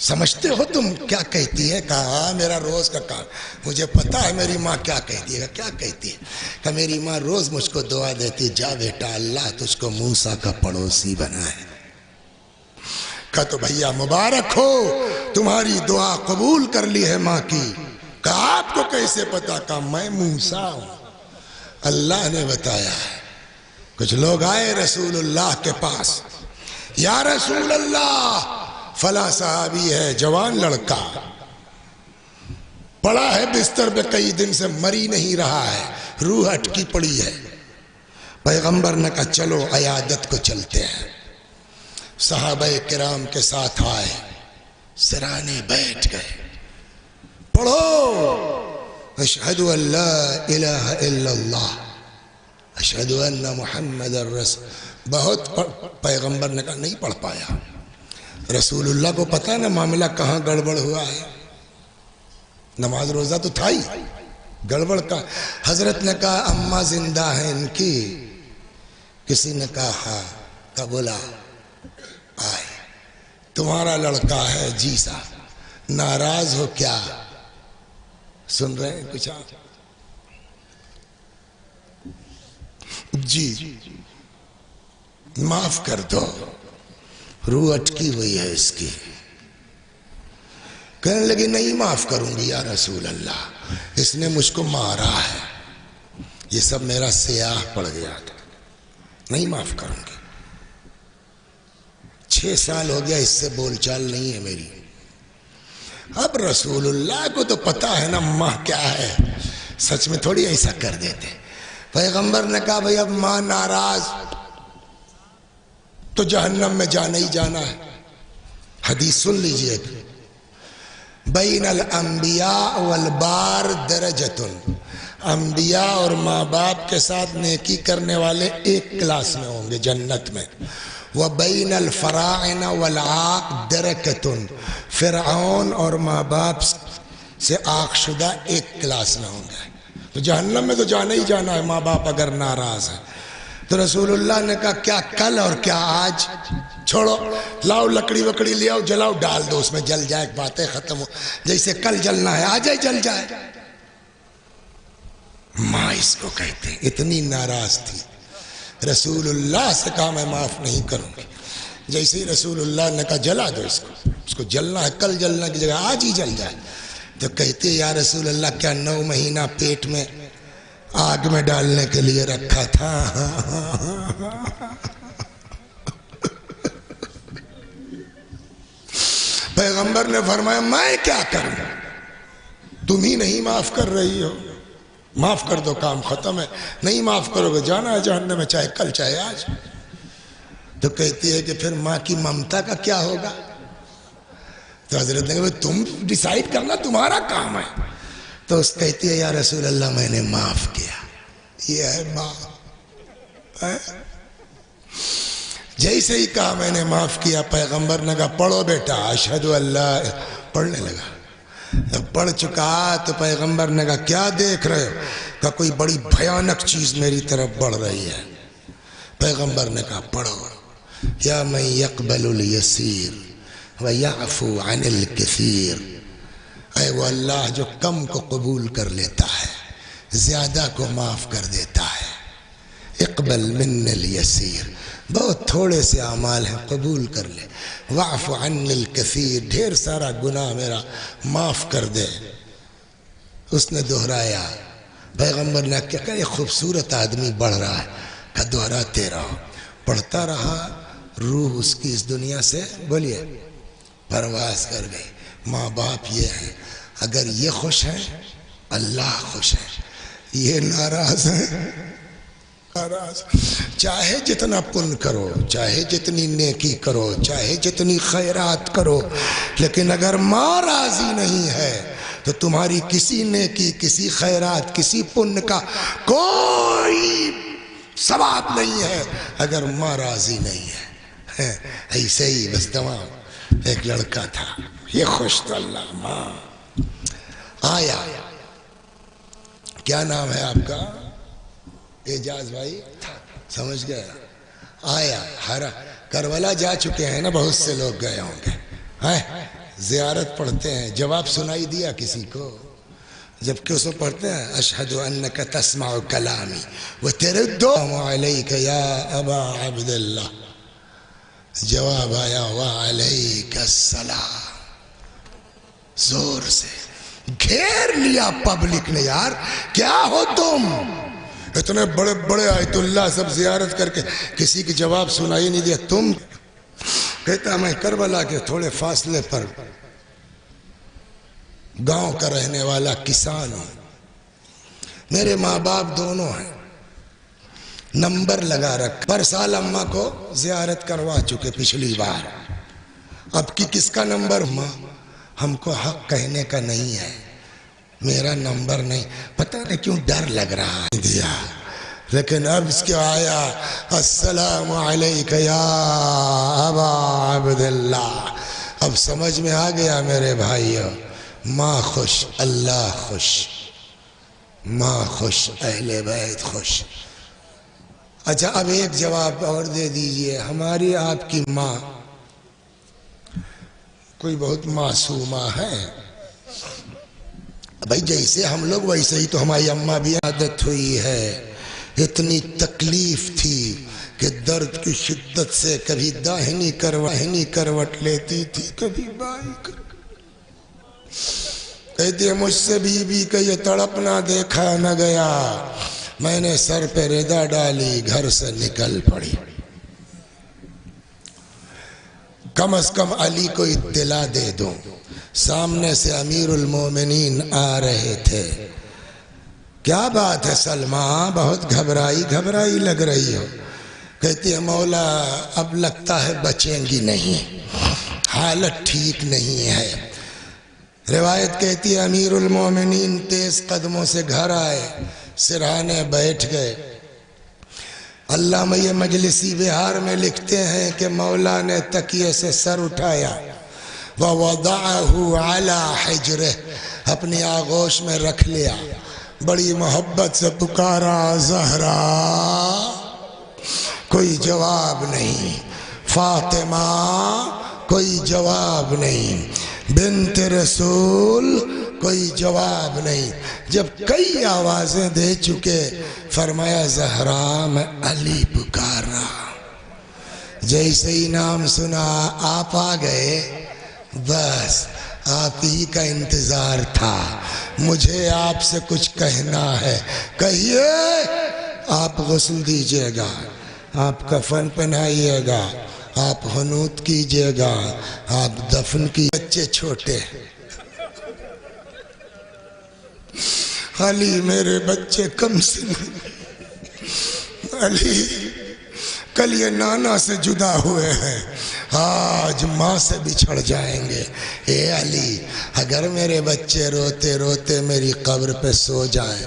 سمجھتے ہو تم کیا کہتی ہے؟ کہا ہاں میرا روز کا کام، مجھے پتا ہے میری ماں کیا کہتی ہے۔ کیا کہتی ہے؟ کہ میری ماں روز مجھ کو دعا دیتی، جا بیٹا اللہ تجھ کو موسیٰ کا پڑوسی بنا ہے۔ کہا تو بھیا مبارک ہو، تمہاری دعا قبول کر لی ہے ماں کی۔ کہا آپ کو کیسے پتا؟ کہا میں موسیٰ ہوں، اللہ نے بتایا ہے۔ کچھ لوگ آئے رسول اللہ کے پاس، یا رسول اللہ فلاں صحابی ہے، جوان لڑکا پڑا ہے بستر پہ کئی دن سے، مری نہیں رہا ہے، روح اٹکی پڑی ہے۔ پیغمبر نے کہا چلو عیادت کو چلتے ہیں۔ صحابہ کرام کے ساتھ آئے، سرانے بیٹھ گئے، پڑھو اشہد ان لا الہ الا اللہ اشہد ان محمد الرسول۔ بہت پیغمبر نے کہا نہیں پڑھ پایا۔ رسول اللہ کو پتہ ہے نا معاملہ کہاں گڑبڑ ہوا ہے، نماز روزہ تو تھا ہی، گڑبڑ کا۔ حضرت نے کہا اماں زندہ ہیں ان کی؟ کسی نے کہا ہاں۔ کہا بولا آئے، تمہارا لڑکا ہے؟ جی صاحب۔ ناراض ہو کیا؟ سن رہے ہیں کچھ آپ؟ جی معاف کر دو، روح اٹکی ہوئی ہے اس کی۔ کہنے لگی نہیں معاف کروں گی یا رسول اللہ، اس نے مجھ کو مارا ہے، یہ سب میرا سیاہ پڑ گیا تھا، نہیں معاف کروں گی۔ 6 سال ہو گیا اس سے بول چال نہیں ہے میری۔ اب رسول اللہ کو تو پتا ہے نا ماں کیا ہے، سچ میں تھوڑی ایسا کر دیتے۔ پیغمبر نے کہا بھئی اب ماں ناراض تو جہنم میں جانا ہی جانا ہے۔ حدیث سن لیجئے، بین الانبیاء والبار درجۃ، انبیاء اور ماں باپ کے ساتھ نیکی کرنے والے ایک کلاس میں ہوں گے جنت میں۔ وبین الفراعنہ والعاق درکۃ، فرعون اور ماں باپ سے عاق شدہ ایک کلاس میں ہوں گے۔ تو جہنم میں تو جانا ہی جانا ہے ماں باپ اگر ناراض ہیں۔ تو رسول اللہ نے کہا کیا کل اور کیا آج؟ چھوڑو، لاؤ لکڑی وکڑی لے آؤ، جلاؤ، ڈال دو اس میں، جل جائے، باتیں ختم ہو، جیسے کل جلنا ہے آج ہی جل جائے۔ ماں اس کو کہتے ہیں، اتنی ناراض تھی۔ رسول اللہ سے کہا میں معاف نہیں کروں گی۔ جیسے ہی رسول اللہ نے کہا جلا دو اس کو جلنا ہے، کل جلنا کی جگہ آج ہی جل جائے۔ تو کہتے یا رسول اللہ کیا 9 مہینہ پیٹ میں آگ میں ڈالنے کے لیے رکھا تھا؟ پیغمبر نے فرمایا میں کیا کروں، تم ہی نہیں معاف کر رہی ہو، معاف کر دو، کام ختم ہے۔ نہیں معاف کرو گے جانا ہے جہنم میں، چاہے کل چاہے آج۔ تو کہتی ہے کہ پھر ماں کی ممتا کا کیا ہوگا؟ تو حضرت نے کہا تم ڈیسائیڈ کرنا، تمہارا کام ہے۔ تو اس کہتی ہے یا رسول اللہ میں نے معاف کیا۔ یہ ہے ماں۔ جیسے ہی کہا میں نے معاف کیا، پیغمبر نے کہا پڑھو بیٹا اشہد اللہ، پڑھنے لگا۔ جب پڑھ چکا تو پیغمبر نے کہا کیا دیکھ رہے ہو؟ کہا کوئی بڑی بھیانک چیز میری طرف بڑھ رہی ہے۔ پیغمبر نے کہا پڑھو، یا من یقبل الیسیر ویعفو عن الکثیر، اے وہ اللہ جو کم کو قبول کر لیتا ہے، زیادہ کو معاف کر دیتا ہے۔ اقبل من الیسیر، بہت تھوڑے سے اعمال ہیں قبول کر لے، واعف عن الکثیر، ڈھیر سارا گناہ میرا معاف کر دے۔ اس نے دہرایا، پیغمبر نے کہا یہ خوبصورت آدمی بڑھ رہا ہے، کہ دہراتے رہو۔ پڑھتا رہا، روح اس کی اس دنیا سے بولیے پرواز کر گئی۔ ماں باپ یہ ہیں، اگر یہ خوش ہیں اللہ خوش ہے، یہ ناراض ہیں ناراض۔ چاہے جتنا پن کرو، چاہے جتنی نیکی کرو، چاہے جتنی خیرات کرو، لیکن اگر ماں راضی نہیں ہے تو تمہاری کسی نیکی، کسی خیرات، کسی پن کا کوئی ثواب نہیں ہے اگر ماں راضی نہیں ہے۔ ایسے ہی بس تمام۔ ایک لڑکا تھا، یہ خوش تھا، اللہ ماں آیا، کیا نام ہے آپ کا؟ اعجاز بھائی، سمجھ گئے؟ آیا کربلا جا چکے ہیں نا، بہت سے لوگ گئے ہوں گے، زیارت پڑھتے ہیں، جواب سنائی دیا کسی کو؟ جبکہ اسے پڑھتے ہیں اشہد انک تسمع کلامی وترد علیک یا ابا عبداللہ، جواب آیا وعلیک السلام، زور سے گھیر لیا پبلک نے، یار کیا ہو تم؟ اتنے بڑے بڑے آیت اللہ سب زیارت کر کے کسی کی جواب سنائی نہیں دیا، تم؟ کہتا میں کربلا کے تھوڑے فاصلے پر گاؤں کا رہنے والا کسان ہوں، میرے ماں باپ دونوں ہیں، نمبر لگا رکھ، پر سال اماں کو زیارت کروا چکے پچھلی بار، اب کی کس کا نمبر؟ ماں ہم کو حق کہنے کا نہیں ہے، میرا نمبر نہیں، پتہ نہیں کیوں ڈر لگ رہا دیا، لیکن اب اس کے آیا السلام علیک یا ابا عبداللہ، اب سمجھ میں آ گیا میرے بھائیو، ماں خوش اللہ خوش، ماں خوش اہل بیت خوش۔ اچھا اب ایک جواب اور دے دیجئے، ہماری آپ کی ماں کوئی بہت معصومہ ہے؟ بھائی جیسے ہم لوگ ویسے ہی تو ہماری اماں بھی عادت ہوئی ہے، اتنی تکلیف تھی کہ درد کی شدت سے کبھی داہنی کروٹ لیتی تھی، کبھی بائیں کروٹ، کہتی ہے مجھ سے بی بی کا یہ تڑپنا دیکھا نہ گیا، میں نے سر پہ ردا ڈالی، گھر سے نکل پڑی، کم از کم علی کو اطلاع دے دوں، سامنے سے امیر المومنین آ رہے تھے، کیا بات ہے سلمہ، بہت گھبرائی لگ رہی ہو؟ کہتی ہے مولا اب لگتا ہے بچیں گی نہیں، حالت ٹھیک نہیں ہے۔ روایت کہتی ہے امیر المومنین تیز قدموں سے گھر آئے، سرہانے بیٹھ گئے۔ علامہ مجلسی بہار میں لکھتے ہیں کہ مولا نے تکیے سے سر اٹھایا، وَوَضَعَهُ عَلَى حِجْرِهِ، اپنی آغوش میں رکھ لیا، بڑی محبت سے پکارا زہرا، کوئی جواب نہیں، فاطمہ کوئی جواب نہیں، بنت رسول کوئی جواب نہیں۔ جب کئی آوازیں دے چکے فرمایا زہرا میں علی پکار رہا، جیسے ہی نام سنا آپ آ گئے، بس آپ ہی کا انتظار تھا، مجھے آپ سے کچھ کہنا ہے، کہیے۔ آپ غسل دیجئے گا، آپ کفن پہنائیے گا، آپ حنوط کیجئے گا، آپ دفن کی، بچے چھوٹے، علی میرے بچے کم سن، علی کل یہ نانا سے جدا ہوئے ہیں، آج ماں سے بچھڑ جائیں گے، اے علی اگر میرے بچے روتے روتے میری قبر پہ سو جائیں،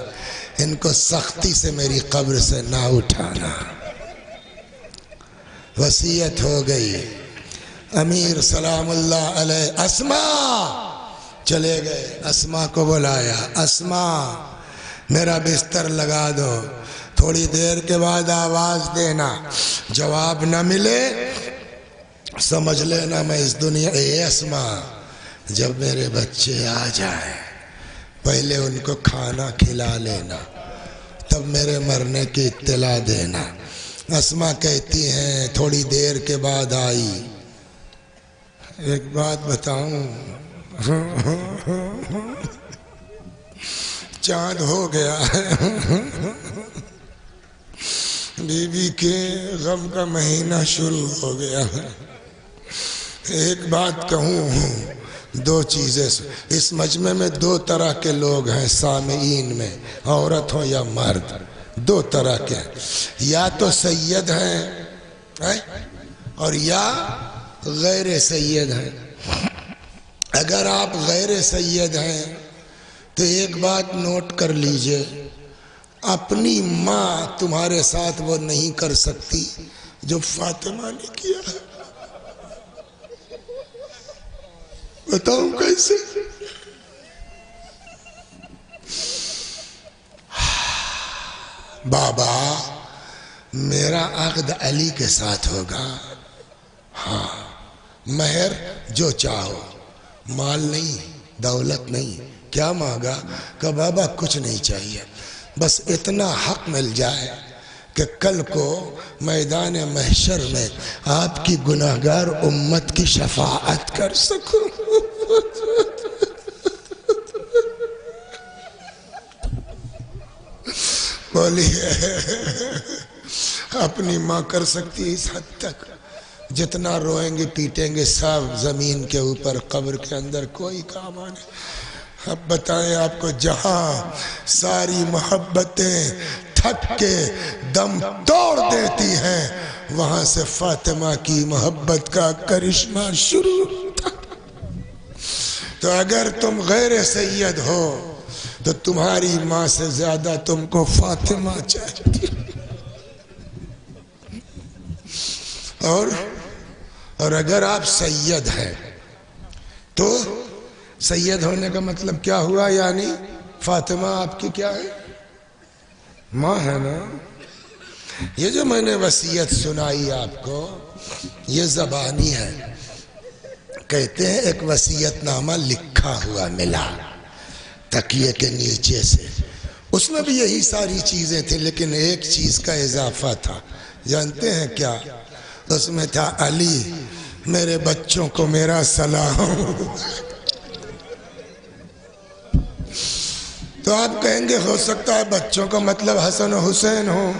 ان کو سختی سے میری قبر سے نہ اٹھانا۔ وصیت ہو گئی، امیر سلام اللہ علیہ اسماء چلے گئے، اسماء کو بلایا، اسماء میرا بستر لگا دو، تھوڑی دیر کے بعد آواز دینا، جواب نہ ملے سمجھ لینا میں اس دنیا، اے اسماء جب میرے بچے آ جائیں پہلے ان کو کھانا کھلا لینا، تب میرے مرنے کی اطلاع دینا۔ اسماء کہتی ہیں تھوڑی دیر کے بعد آئی، ایک بات بتاؤں چاند ہو گیا ہے، بی بی کے غم کا مہینہ شروع ہو گیا ہے، ایک بات کہوں، دو چیزیں، اس مجمع میں دو طرح کے لوگ ہیں سامعین میں، عورت ہو یا مرد، دو طرح کے، یا تو سید ہیں اور یا غیر سید ہیں۔ اگر آپ غیر سید ہیں تو ایک بات نوٹ کر لیجئے، اپنی ماں تمہارے ساتھ وہ نہیں کر سکتی جو فاطمہ نے کیا ہے، بتاؤں کیسے؟ میرا عقد علی کے ساتھ ہوگا، ہاں مہر جو چاہو، مال نہیں، دولت نہیں۔ کیا مانگا؟ کہ بابا کچھ نہیں چاہیے، بس اتنا حق مل جائے کہ کل کو میدان محشر میں آپ کی گناہگار امت کی شفاعت کر سکوں۔ بولیے اپنی ماں کر سکتی اس حد تک؟ جتنا روئیں گے پیٹیں گے سب زمین کے اوپر، قبر کے اندر کوئی کام آنے۔ اب بتائیں آپ کو، جہاں ساری محبتیں تھک کے دم توڑ دیتی ہیں، وہاں سے فاطمہ کی محبت کا کرشمہ شروع تھا۔ تو اگر تم غیر سید ہو تو تمہاری ماں سے زیادہ تم کو فاطمہ چاہتی، اور اگر آپ سید ہیں تو سید ہونے کا مطلب کیا ہوا؟ یعنی فاطمہ آپ کی کیا ہے؟ ماں ہے نا۔ یہ جو میں نے وصیت سنائی آپ کو، یہ زبانی ہے۔ کہتے ہیں ایک وصیت نامہ لکھا ہوا ملا تکیے کے نیچے سے، اس میں بھی یہی ساری چیزیں تھیں، لیکن ایک چیز کا اضافہ تھا۔ جانتے ہیں کیا؟ اس میں تھا، علی میرے بچوں کو میرا سلام۔ تو آپ کہیں گے ہو سکتا ہے بچوں کا مطلب حسن و حسین ہو،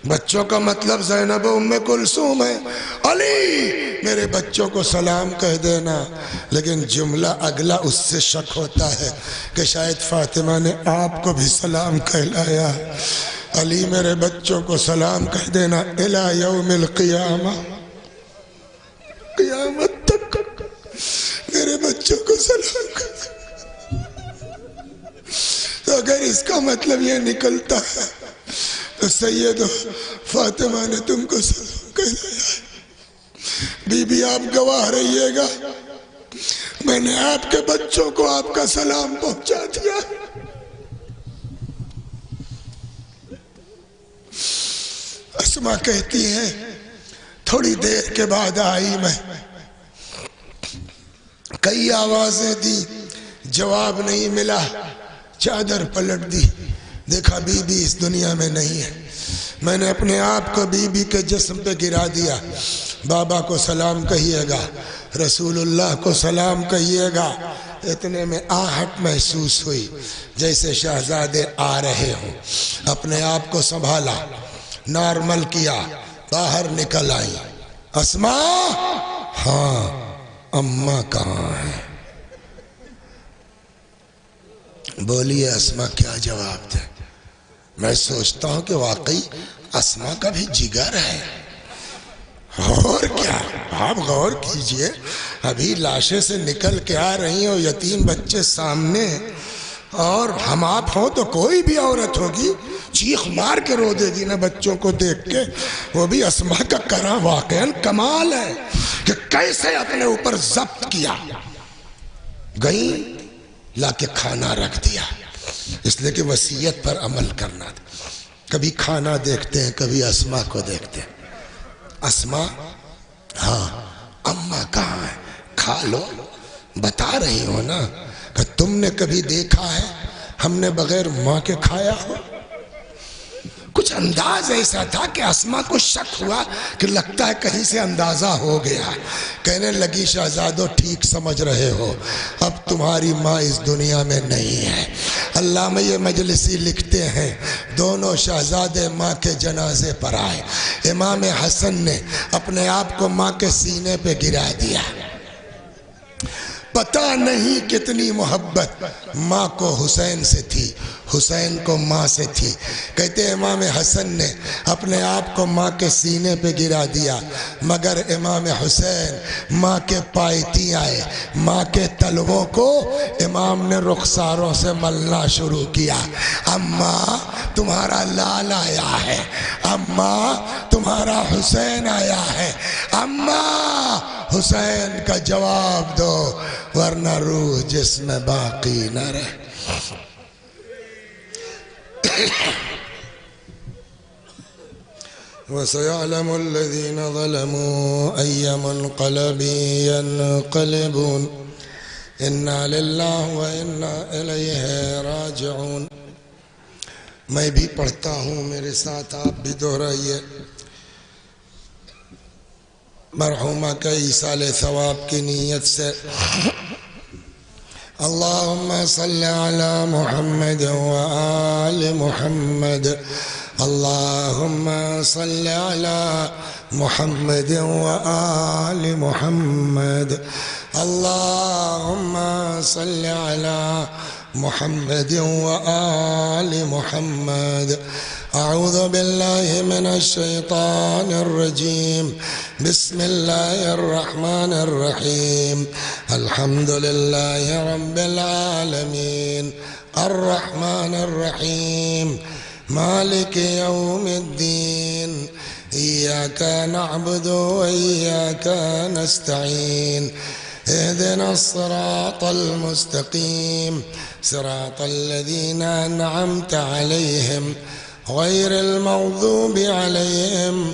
بچوں کا مطلب زینب و ام کلثوم ہے۔ علی میرے بچوں کو سلام کہہ دینا، لیکن جملہ اگلا اس سے شک ہوتا ہے کہ شاید فاطمہ نے آپ کو بھی سلام کہلایا۔ علی میرے بچوں کو سلام کہہ دینا الی یوم القیامہ، قیامت تک میرے بچوں کو سلام کہہ دینا۔ تو اگر اس کا مطلب یہ نکلتا ہے تو سید فاطمہ نے تم کو سلام کہلایا ہے۔ بی بی آپ گواہ رہیے گا، میں نے آپ کے بچوں کو آپ کا سلام پہنچا دیا۔ اسما کہتی ہیں تھوڑی دیر کے بعد آئی میں، کئی آوازیں دی، جواب نہیں ملا، چادر پلٹ دی، دیکھا بی بی اس دنیا میں نہیں ہے۔ میں نے اپنے آپ کو بی بی کے جسم پہ گرا دیا۔ بابا کو سلام کہیے گا، رسول اللہ کو سلام کہیے گا۔ اتنے میں آہٹ محسوس ہوئی جیسے شہزادے آ رہے ہوں، اپنے آپ کو سنبھالا، نارمل کیا، باہر نکل آئی۔ اسما، ہاں اماں کہاں ہے؟ بولیے اسما کیا جواب دے؟ میں سوچتا ہوں کہ واقعی اسما کا بھی جگر ہے، اور کیا؟ آپ غور کیجئے، ابھی لاشیں سے نکل کے آ رہی ہیں، یتیم بچے سامنے، اور ہم آپ ہوں تو کوئی بھی عورت ہوگی چیخ مار کے رو دے گی نا بچوں کو دیکھ کے۔ وہ بھی اسما کا کرم واقعاً کمال ہے کہ کیسے اپنے اوپر ضبط کیا۔ گئی لا کے کھانا رکھ دیا، اس لیے کہ وصیت پر عمل کرنا تھا۔ کبھی کھانا دیکھتے ہیں، کبھی اسما کو دیکھتے ہیں۔ اسما، ہاں اماں کہاں ہے؟ کھا لو، بتا رہی ہو نا کہ تم نے کبھی دیکھا ہے ہم نے بغیر ماں کے کھایا ہو؟ کچھ انداز ایسا تھا کہ اسما کو شک ہوا کہ لگتا ہے کہیں سے اندازہ ہو گیا۔ کہنے لگی شہزادو ٹھیک سمجھ رہے ہو، اب تمہاری ماں اس دنیا میں نہیں ہے۔ علامہ یہ مجلسی لکھتے ہیں دونوں شہزادے ماں کے جنازے پر آئے، امام حسن نے اپنے آپ کو ماں کے سینے پہ گرا دیا۔ پتہ نہیں کتنی محبت ماں کو حسین سے تھی، حسین کو ماں سے تھی۔ کہتے امام حسن نے اپنے آپ کو ماں کے سینے پہ گرا دیا، مگر امام حسین ماں کے پائتی آئے، ماں کے تلووں کو امام نے رخساروں سے ملنا شروع کیا۔ اماں تمہارا لال آیا ہے، اماں تمہارا حسین آیا ہے، اماں حسین کا جواب دو ورنہ روح جس میں باقی نہ رہے۔ وسيعلم الذين ظلموا أي منقلب ينقلبون إنا لله وإنا إليه راجعون. میں بھی پڑھتا ہوں، میرے ساتھ آپ بھی دہرائیے. مرحومہ کا ایصال ثواب کی نیت سے اللہم صلی علی محمد وآل محمد. اللہم صلی علی محمد وآل محمد. اللہم صلی علی محمد وآل محمد. اعوذ باللہ من الشیطان الرجیم. بسم اللہ الرحمن الرحیم. الحمد للہ رب العالمین الرحمن الرحیم مالک یوم الدین. ایاک نعبد وإیاک نستعین. اهدنا الصراط المستقيم صراط الذين أنعمت عليهم غير المغضوب عليهم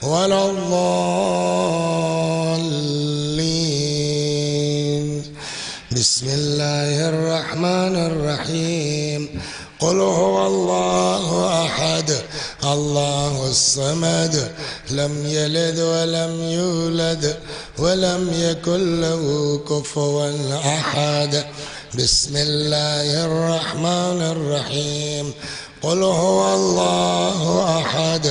ولا الضالين. بسم الله الرحمن الرحيم. قل هو الله أحد الله الصمد لم يلد ولم يولد ولم يكن له كفوا أحد. بسم الله الرحمن الرحيم. قل هو الله أحد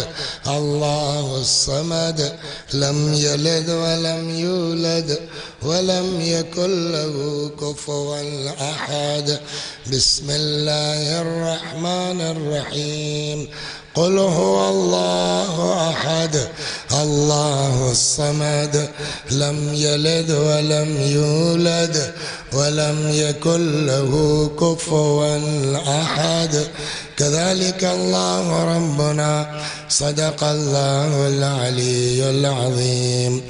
الله الصمد لم يلد ولم يولد ولم يكن له كفوا أحد. بسم الله الرحمن الرحيم. قل هو الله أحد الله الصمد لم يلد ولم يولد ولم يكن له كفوا أحد. كذلك الله ربنا صدق الله العلي العظيم.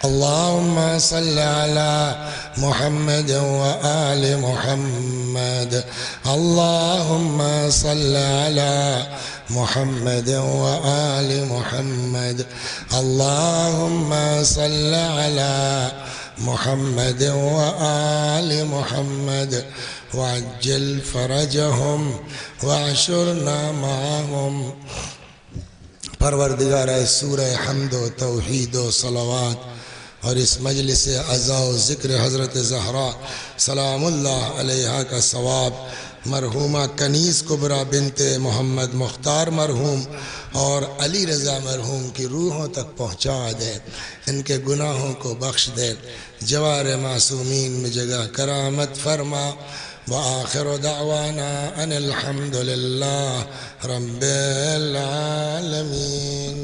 اللهم صل على محمد وآل محمد. اللهم صل على محمد وآل محمد. اللهم صل على محمد وآل محمد وعجل فرجهم وعشرنا معهم. پروردگارہ سورہ حمد و توحید و صلوات اور اس مجلس عزا و ذکر حضرت زہرا سلام اللہ علیہا کا ثواب مرحومہ کنیز کبریٰ بنت محمد مختار مرحوم اور علی رضا مرحوم کی روحوں تک پہنچا دے. ان کے گناہوں کو بخش دے. جوار معصومین میں جگہ کرامت فرما. وآخر دعوانا ان الحمد للہ رب العالمین.